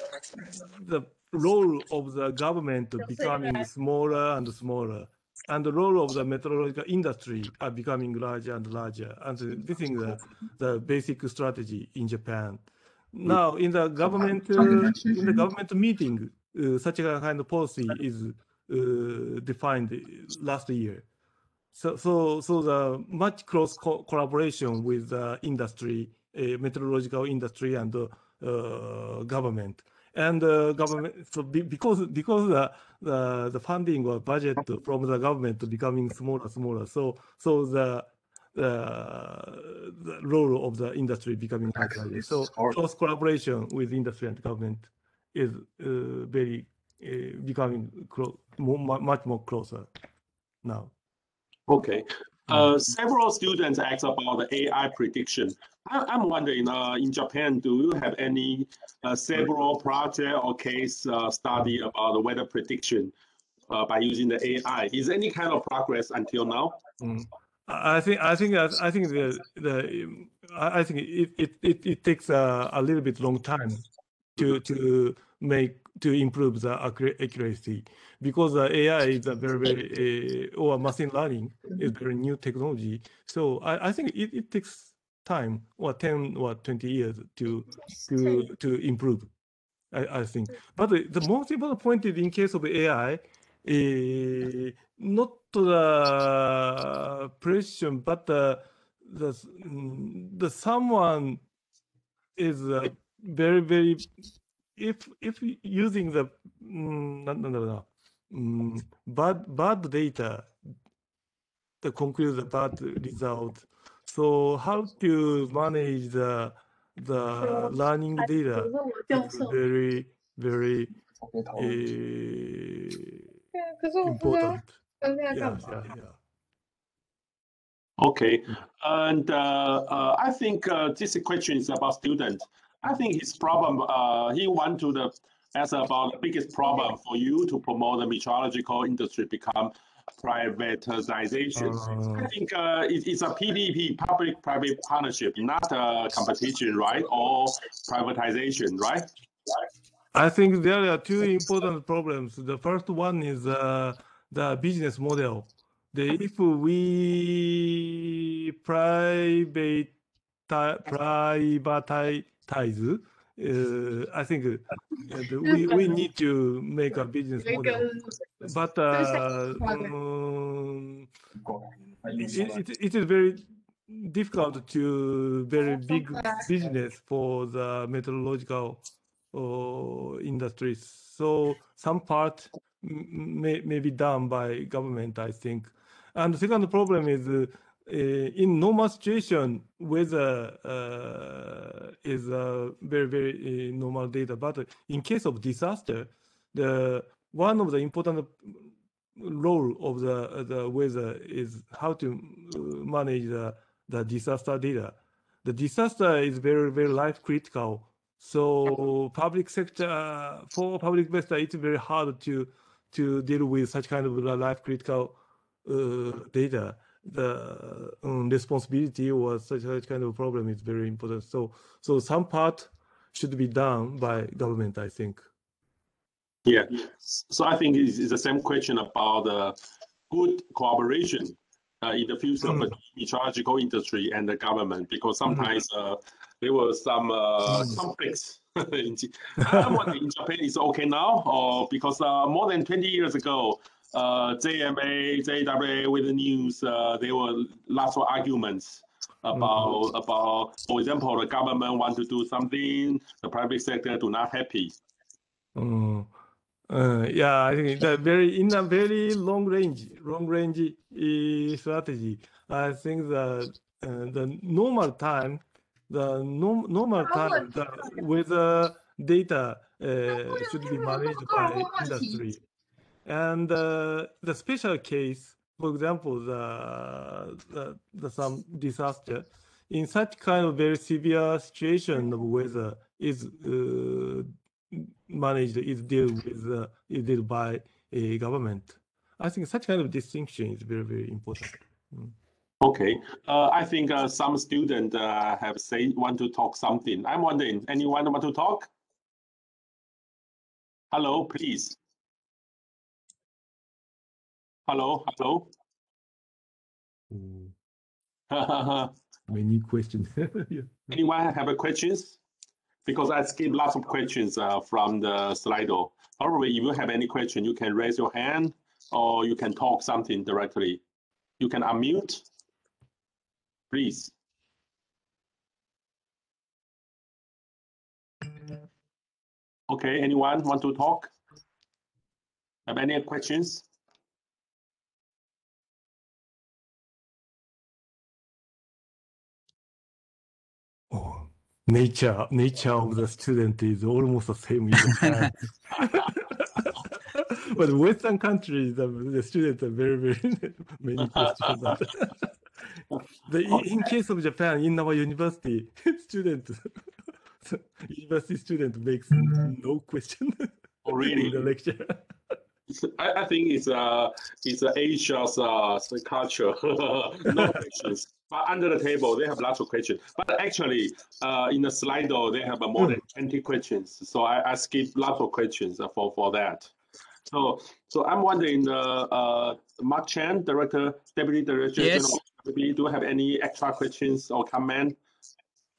role of the government becoming smaller and smaller, and the role of the meteorological industry are becoming larger and larger. And this is the basic strategy in Japan. Now in the government meeting, such a kind of policy is defined last year. So the much close collaboration with the industry, meteorological industry, and government. And government, so because the funding or budget from the government becoming smaller, so the role of the industry becoming larger. So close collaboration with industry and government is very becoming much more closer now. Okay. Several students asked about the AI prediction. I'm wondering, in Japan, do you have any several project or case study about the weather prediction by using the AI? Is any kind of progress until now? I think it takes a little bit long time to improve the accuracy, because AI is a very or machine learning is very new technology. So I think it takes time, or 10 or 20 years to improve. I think, but the most important point is in case of AI, not the precision, but the someone is very if using the bad data to conclude the bad result. So how to manage the learning data is very important. Yeah. Okay, and I think this question is about students. I think his problem, he want to ask about the biggest problem for you to promote the meteorological industry become privatization. I think it's a PPP, public-private partnership, not a competition, right? Or privatization, right? I think there are two important problems. The first one is the business model. If we privatize, I think we need to make a business model. But it is very difficult to very big business for the meteorological industries. So some part may be done by government, I think. And the second problem is in normal situation, weather is very normal data. But in case of disaster, one of the important role of the weather is how to manage the disaster data. The disaster is very life critical So public sector, for public sector, it's very hard to deal with such kind of life critical data. The responsibility or such kind of problem is very important. So some part should be done by government, I think. Yeah. So I think it's the same question about good cooperation in the future between meteorological industry and the government, because sometimes there was some conflicts. I'm wondering in Japan is okay now, or because more than 20 years ago, JMA, JWA with the news, there were lots of arguments about, for example, the government want to do something, the private sector do not happy. Yeah, I think that in a very long range strategy. I think the normal time with the data should be managed by industry, and the special case, for example, the some disaster, in such kind of very severe situation of weather is managed, is dealt by a government. I think such kind of distinction is very, very important. Okay, I think some students want to talk something. I'm wondering, anyone want to talk? Hello, please. Hello. Many questions. Yeah. Anyone have a questions? Because I skipped lots of questions from the Slido. However, if you have any question, you can raise your hand or you can talk something directly. You can unmute, please. Okay, anyone want to talk? Have any questions? Oh, nature of the student is almost the same in Japan. But Western countries, the students are very, very many questions. In case of Japan, in our university, university student makes no question in the lecture. I think it's Asia's culture. No questions. But under the table, they have lots of questions. But actually, in the Slido, they have more than 20 questions. So I skipped lots of questions for that. So I'm wondering, Mark Chen, Deputy Director General, do you have any extra questions or comment?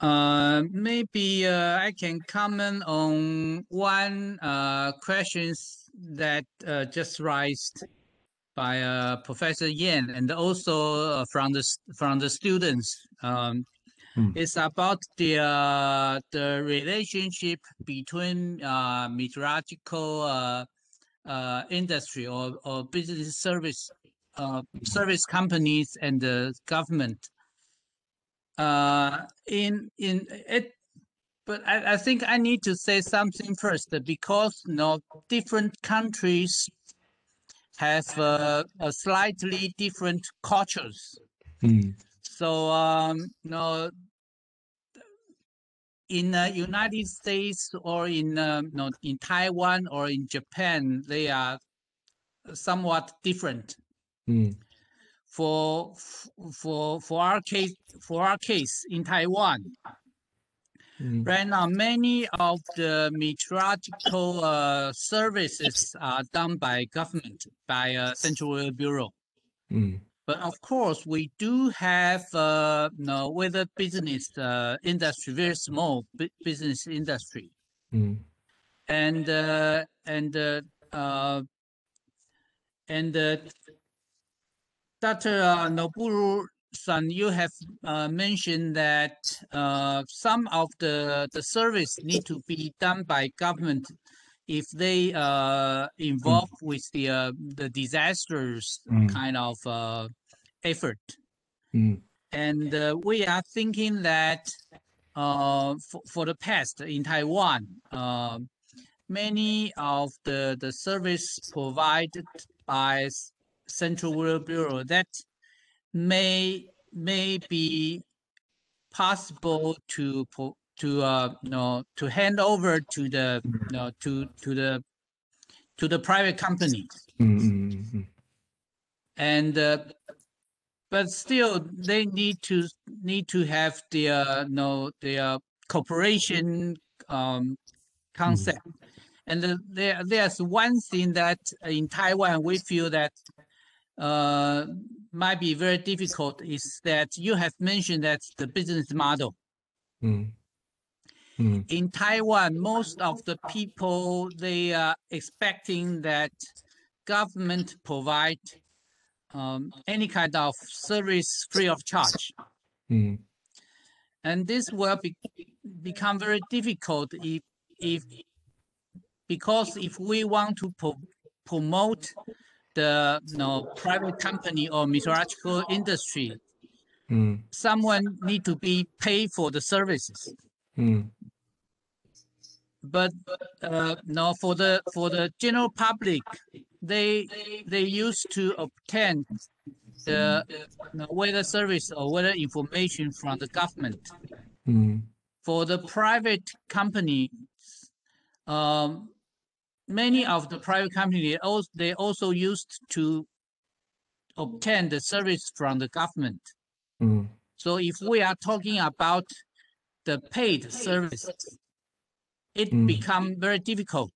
Maybe I can comment on one questions that just raised by Professor Yan, and also from the students. It's about the relationship between meteorological industry or business service companies and the government. But I think I need to say something first, because different countries have a slightly different cultures. So in the United States or in Taiwan or in Japan, they are somewhat different. For our case in Taiwan, right now many of the meteorological services are done by government, by Central Weather Bureau. But of course, we do have weather business industry, very small business industry, and Dr. Noburu-san, you have mentioned that some of the service need to be done by government if they involved with the disasters kind of effort. And we are thinking that for the past in Taiwan, many of the service provided by Central Weather Bureau that may be possible to to hand over to the to the private companies. And but still they need to have their cooperation concept. And there's one thing that in Taiwan we feel that might be very difficult is that you have mentioned that the business model. In Taiwan, most of the people, they are expecting that government provide any kind of service free of charge. And this will become very difficult because if we want to promote the private company or meteorological industry, someone need to be paid for the services. But no, for the general public, they used to obtain the weather service or weather information from the government. For the private company, many of the private companies they also used to obtain the service from the government. So if we are talking about the paid services, it becomes very difficult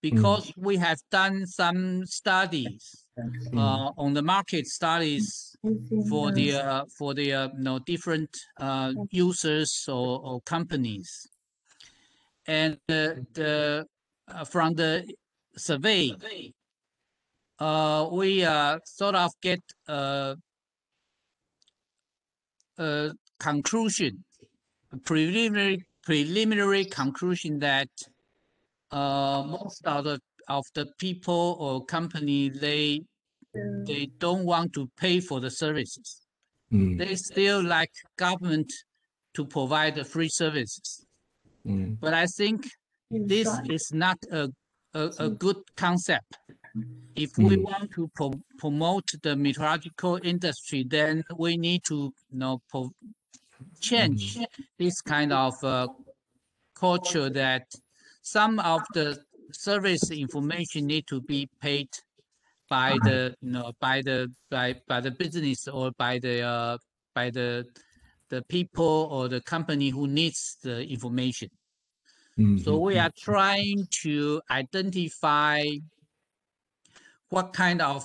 because we have done some studies on the market studies for the different users or companies, and from the survey we sort of get a conclusion, preliminary conclusion that most of the people or company they don't want to pay for the services. They still like government to provide the free services. But I think this is not a good concept. If we want to promote the meteorological industry, then we need to change this kind of culture that some of the service information need to be paid by the by the business or by the people or the company who needs the information. So we are trying to identify what kind of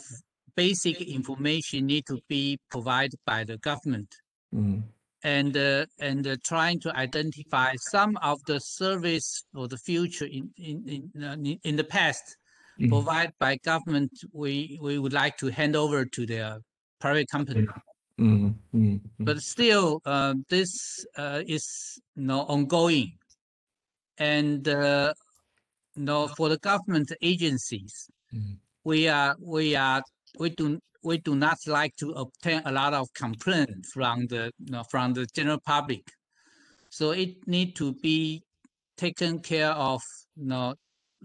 basic information need to be provided by the government, and trying to identify some of the service or the future in the past provided by government. We would like to hand over to the private company. But still, this is ongoing, and for the government agencies, we do not like to obtain a lot of complaints from the general public. So it need to be taken care of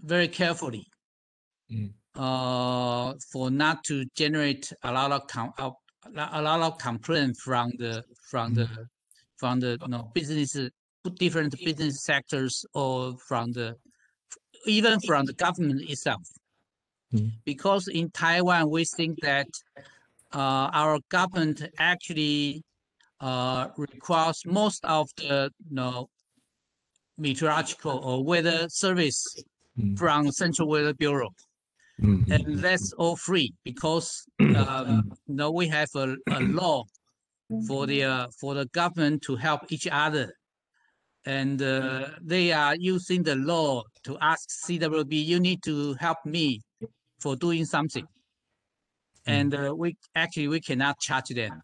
very carefully for not to generate a lot of complaints from the businesses, different business sectors, or even from the government itself. Because in Taiwan, we think that our government actually requires most of the meteorological or weather service from Central Weather Bureau, and that's all free because we have a law for the government to help each other, and they are using the law to ask CWB, you need to help me for doing something, and we cannot charge them.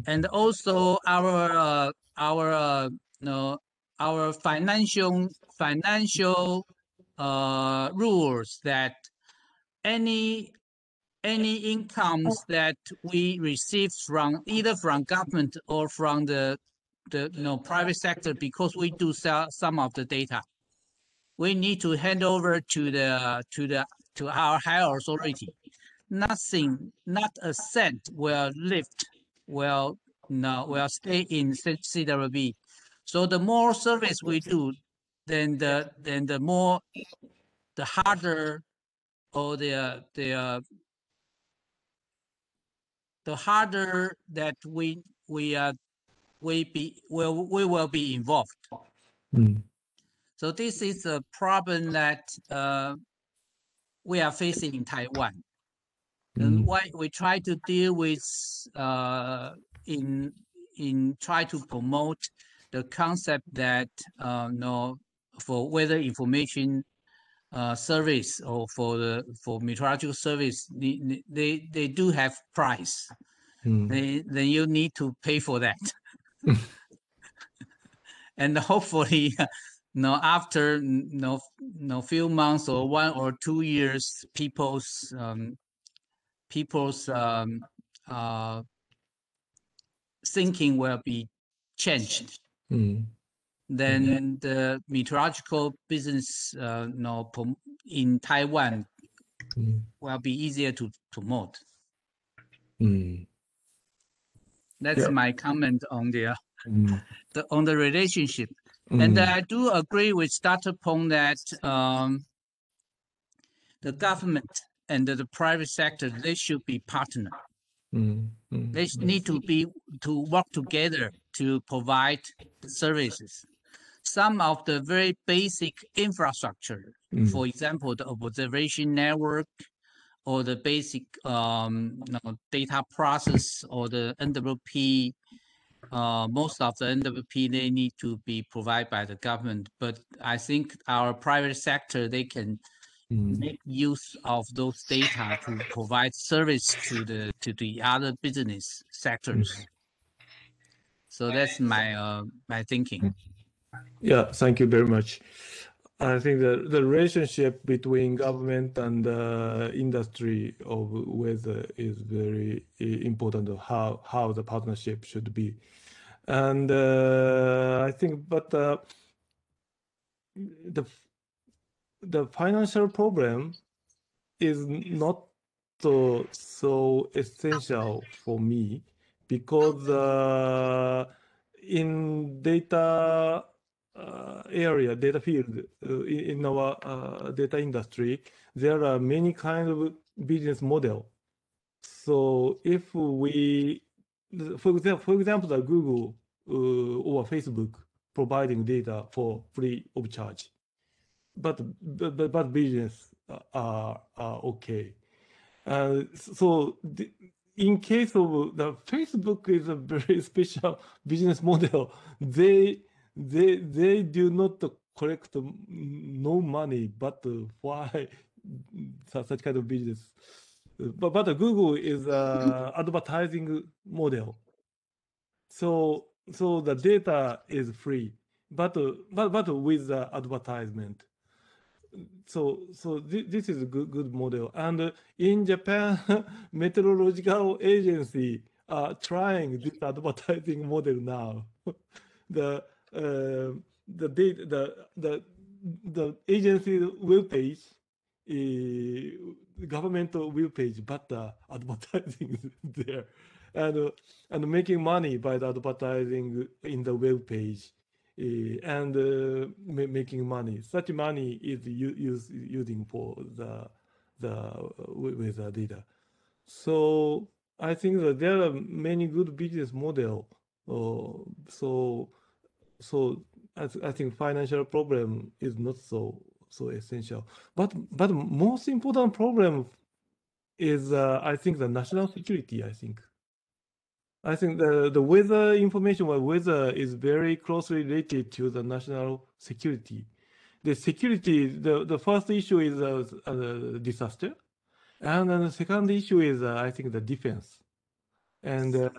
And also our financial rules that any incomes that we receive from either from government or from the private sector, because we do sell some of the data, we need to hand over to our higher authority. Nothing, not a cent will stay in CWB. So the more service we do, then the harder, or the harder that we will be involved. So this is a problem that we are facing in Taiwan, and why we try to deal with in try to promote the concept that for weather information service, or for meteorological service, they do have price. Then you need to pay for that. And hopefully, after few months or 1 or 2 years, people's thinking will be changed. Then the meteorological business in Taiwan will be easier to promote. That's my comment on the relationship. And I do agree with Dr. Peng that the government and the private sector, they should be partners. They need to work together to provide services. Some of the very basic infrastructure, for example, the observation network, or the basic data process, or the NWP, most of the NWP, they need to be provided by the government. But I think our private sector, they can make use of those data to provide service to the other business sectors. So that's my thinking. Yeah, thank you very much. I think the relationship between government and industry of weather is very important. How the partnership should be, and I think, but the financial problem is not so essential for me, because in data area, data field, in our data industry, there are many kinds of business model. So if we, for example, the Google or Facebook providing data for free of charge, but business are okay. So in case of the Facebook is a very special business model. They do not collect no money, but why such kind of business? But Google is advertising model. So the data is free, but with the advertisement. So this is a good model. And in Japan, meteorological agency are trying this advertising model now. The agency web page, government web page, but advertising is there, and making money by the advertising in the web page. And making money. Such money is using for the weather data. So I think that there are many good business model. So I think financial problem is not so essential. But most important problem is I think the national security. I think the weather information about weather is very closely related to the national security. The security, the first issue is disaster, and then the second issue is I think the defense. And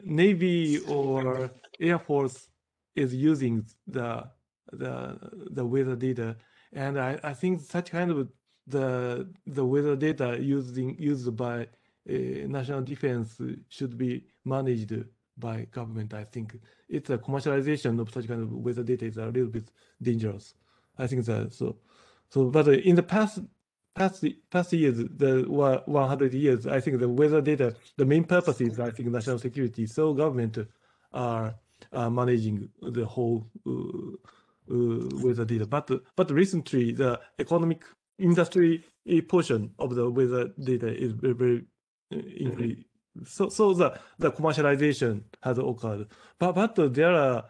Navy or Air Force is using the weather data, and I think such kind of the weather data used by national defense should be managed by government. I think it's a commercialization of such kind of weather data is a little bit dangerous. I think that so. But in the past years, the 100 years, I think the weather data, the main purpose is I think national security. So government are managing the whole weather data. But recently, the economic industry portion of the weather data is very increased. So the commercialization has occurred. But there are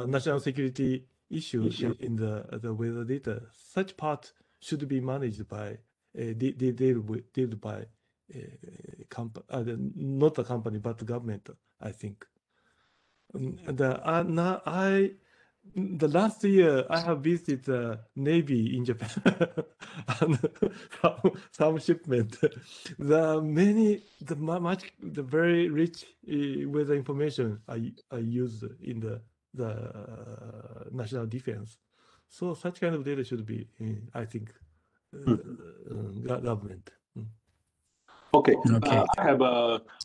national security issues in the weather data. Such part should be managed by dealt by not a company but the government, I think. The last year I have visited the Navy in Japan and some shipment. The very rich weather information are used in the national defense. So such kind of data should be, I think, government. Okay. I have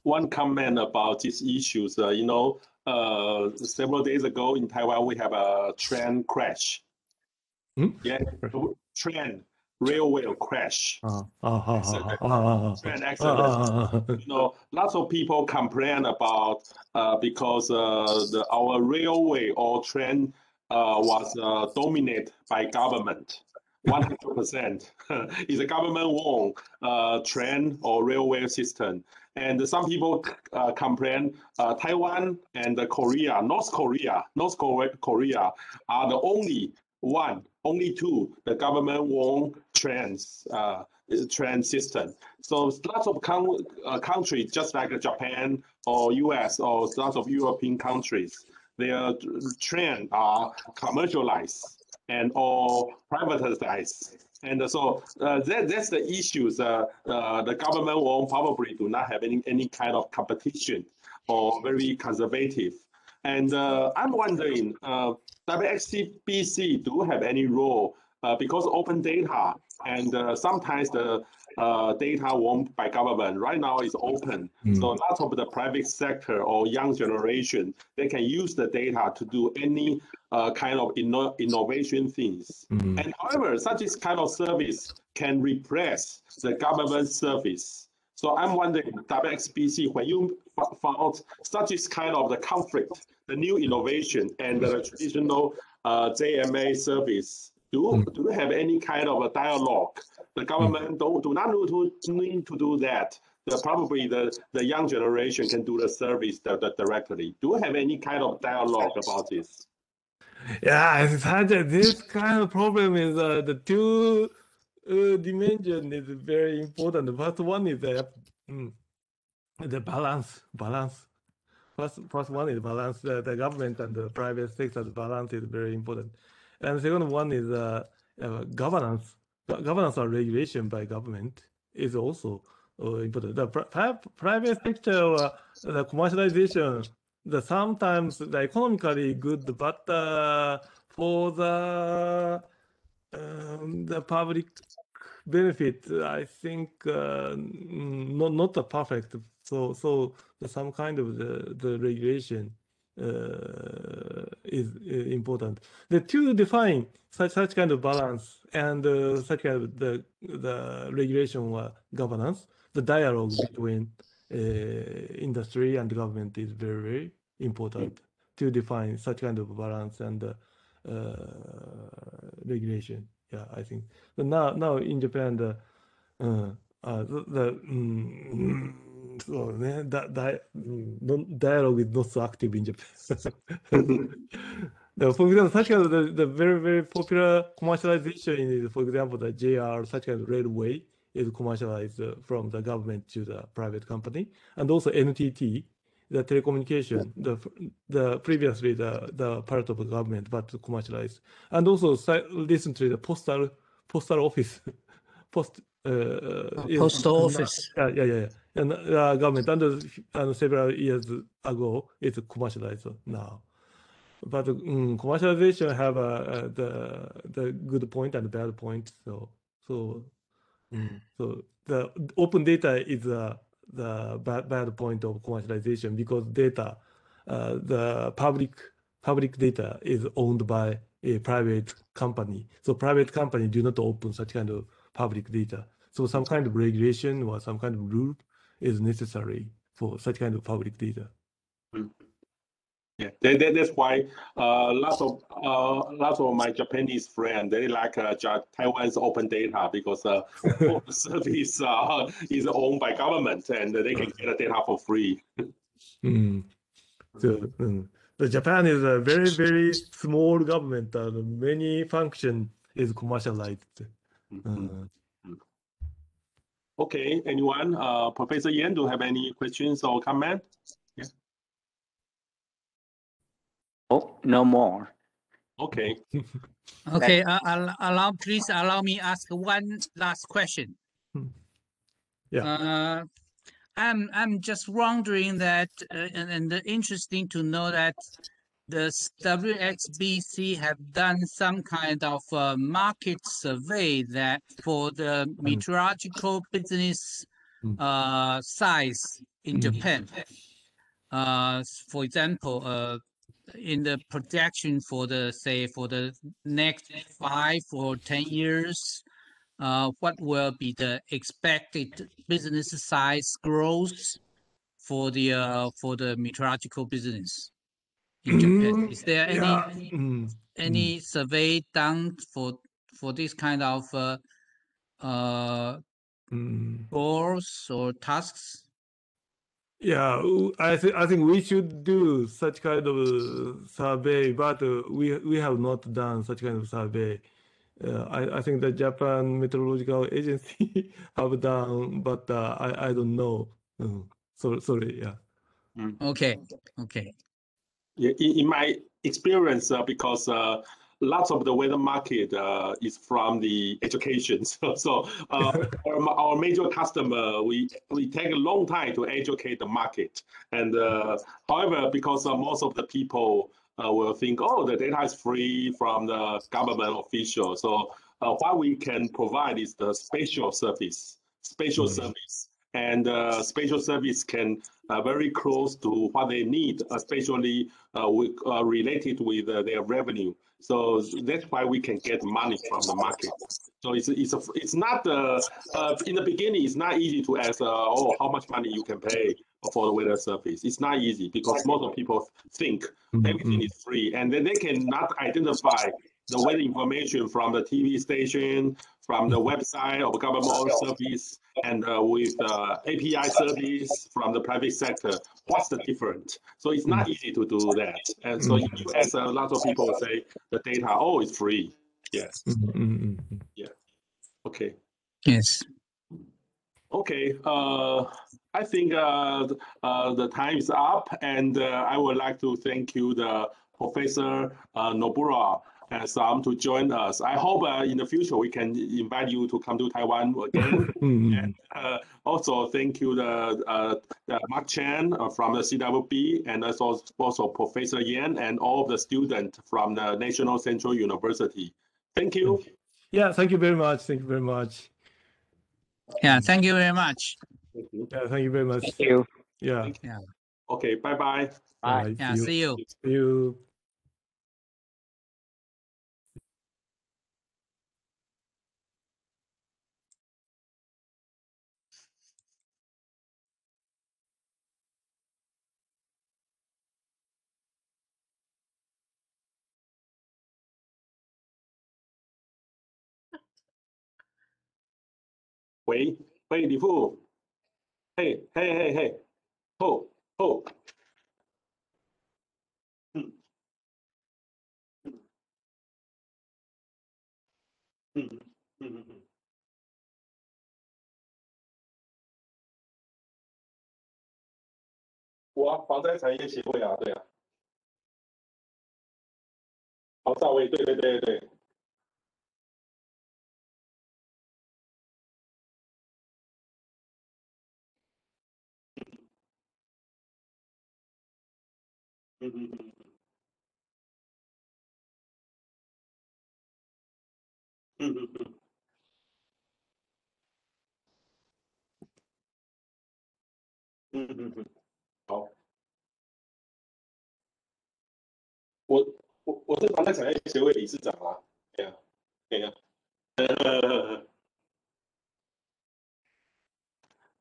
one comment about these issues. Several days ago in Taiwan, we have a train crash. Yeah, train railway crash. Train accident. Lots of people complain about because our railway or train was dominated by government. 100% is a government-owned train or railway system. And some people complain Taiwan and North Korea are the only two, the government-owned train system. So lots of countries, just like Japan or US or lots of European countries, their trains are commercialized and or privatized. And so that's the issues. The government will probably do not have any kind of competition or very conservative. And I'm wondering, WXBC do have any role because open data and sometimes the data owned by government right now is open. So lots of the private sector or young generation, they can use the data to do any kind of innovation things. And however, such kind of service can replace the government service. So I'm wondering, WXBC, when you found such kind of the conflict, the new innovation and the traditional JMA service, do you have any kind of a dialogue? The government do not need to do that. Probably the young generation can do the service directly. Do you have any kind of dialogue about this? Yeah, this kind of problem is the two dimension is very important. The first one is the balance. First one is balance. The government and the private sector balance is very important. And the second one is governance. Governance or regulation by government is also important. The private sector, the commercialization, sometimes the economically good, but for the public benefit, I think not the perfect. So some kind of the regulation is important. To define such kind of balance and such kind of the regulation or governance, the dialogue between industry and government is very, very important to define such kind of balance and regulation. Yeah, I think. But now in Japan, dialogue is not so active in Japan. For example, such kind of the very, very popular commercialization is, for example, the JR, such kind of railway is commercialized from the government to the private company, and also NTT, the telecommunication, the previously the part of the government but commercialized, and also recently the postal office, postal office. Yeah. And government and several years ago it's commercialized now. But commercialization have the good point and bad point. So the open data is the bad point of commercialization because data, the public data is owned by a private company. So private company do not open such kind of public data. So some kind of regulation or some kind of rule is necessary for such kind of public data. Yeah. Yeah, that's why lots of my Japanese friends they like Taiwan's open data because all the service is owned by government and they can get the data for free. So, the Japan is a very, very small government. Many function is commercialized. Okay, anyone? Professor Yan, do you have any questions or comment? Yeah. Oh, no more. Okay. Okay, please allow me ask one last question. Yeah. I'm just wondering that, and interesting to know that the WXBC have done some kind of market survey that for the meteorological business size in Japan. For example, in the projection for the next 5 or 10 years, what will be the expected business size growth for the meteorological business in Japan? Is there any survey done for this kind of goals or tasks? Yeah, I think we should do such kind of survey, but we have not done such kind of survey. I think the Japan Meteorological Agency have done, but I don't know. Sorry, yeah. Okay. Yeah, in my experience, because lots of the weather market is from the education. So our major customer, we take a long time to educate the market. And however, because most of the people will think, oh, the data is free from the government official. So what we can provide is the spatial service. And spatial service can very close to what they need, especially related with their revenue. So that's why we can get money from the market. So it's not in the beginning. It's not easy to ask how much money you can pay for the weather service. It's not easy because most of people think everything is free, and then they cannot identify the weather information from the TV station, from the website of government service, and with API service from the private sector. What's the difference? So it's not easy to do that. And so in the US, a lot of people say the data, it's free. Yes. Yeah. Okay. Yes. Okay. I think the time is up, and I would like to thank you, the Professor Nobura and Sam, to join us. I hope in the future we can invite you to come to Taiwan again. And also thank you, the Mark Chen from the CWB, and also Professor Yan and all of the students from the National Central University. Thank you. Yeah, thank you very much. Thank you very much. Yeah, thank you very much. Thank you. Yeah, thank you very much. Thank you. Yeah. Yeah. Okay, bye-bye. Bye. Yeah, see you. See you. Wait,李富，嘿，后，嗯嗯嗯，防灾产业协会啊，对啊，郝兆威，对，嗯，好，我是防灾产业协会理事长啊，对呀，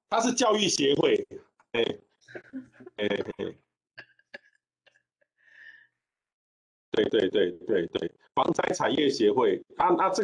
他是教育协会，哎。对，防灾产业协会，那这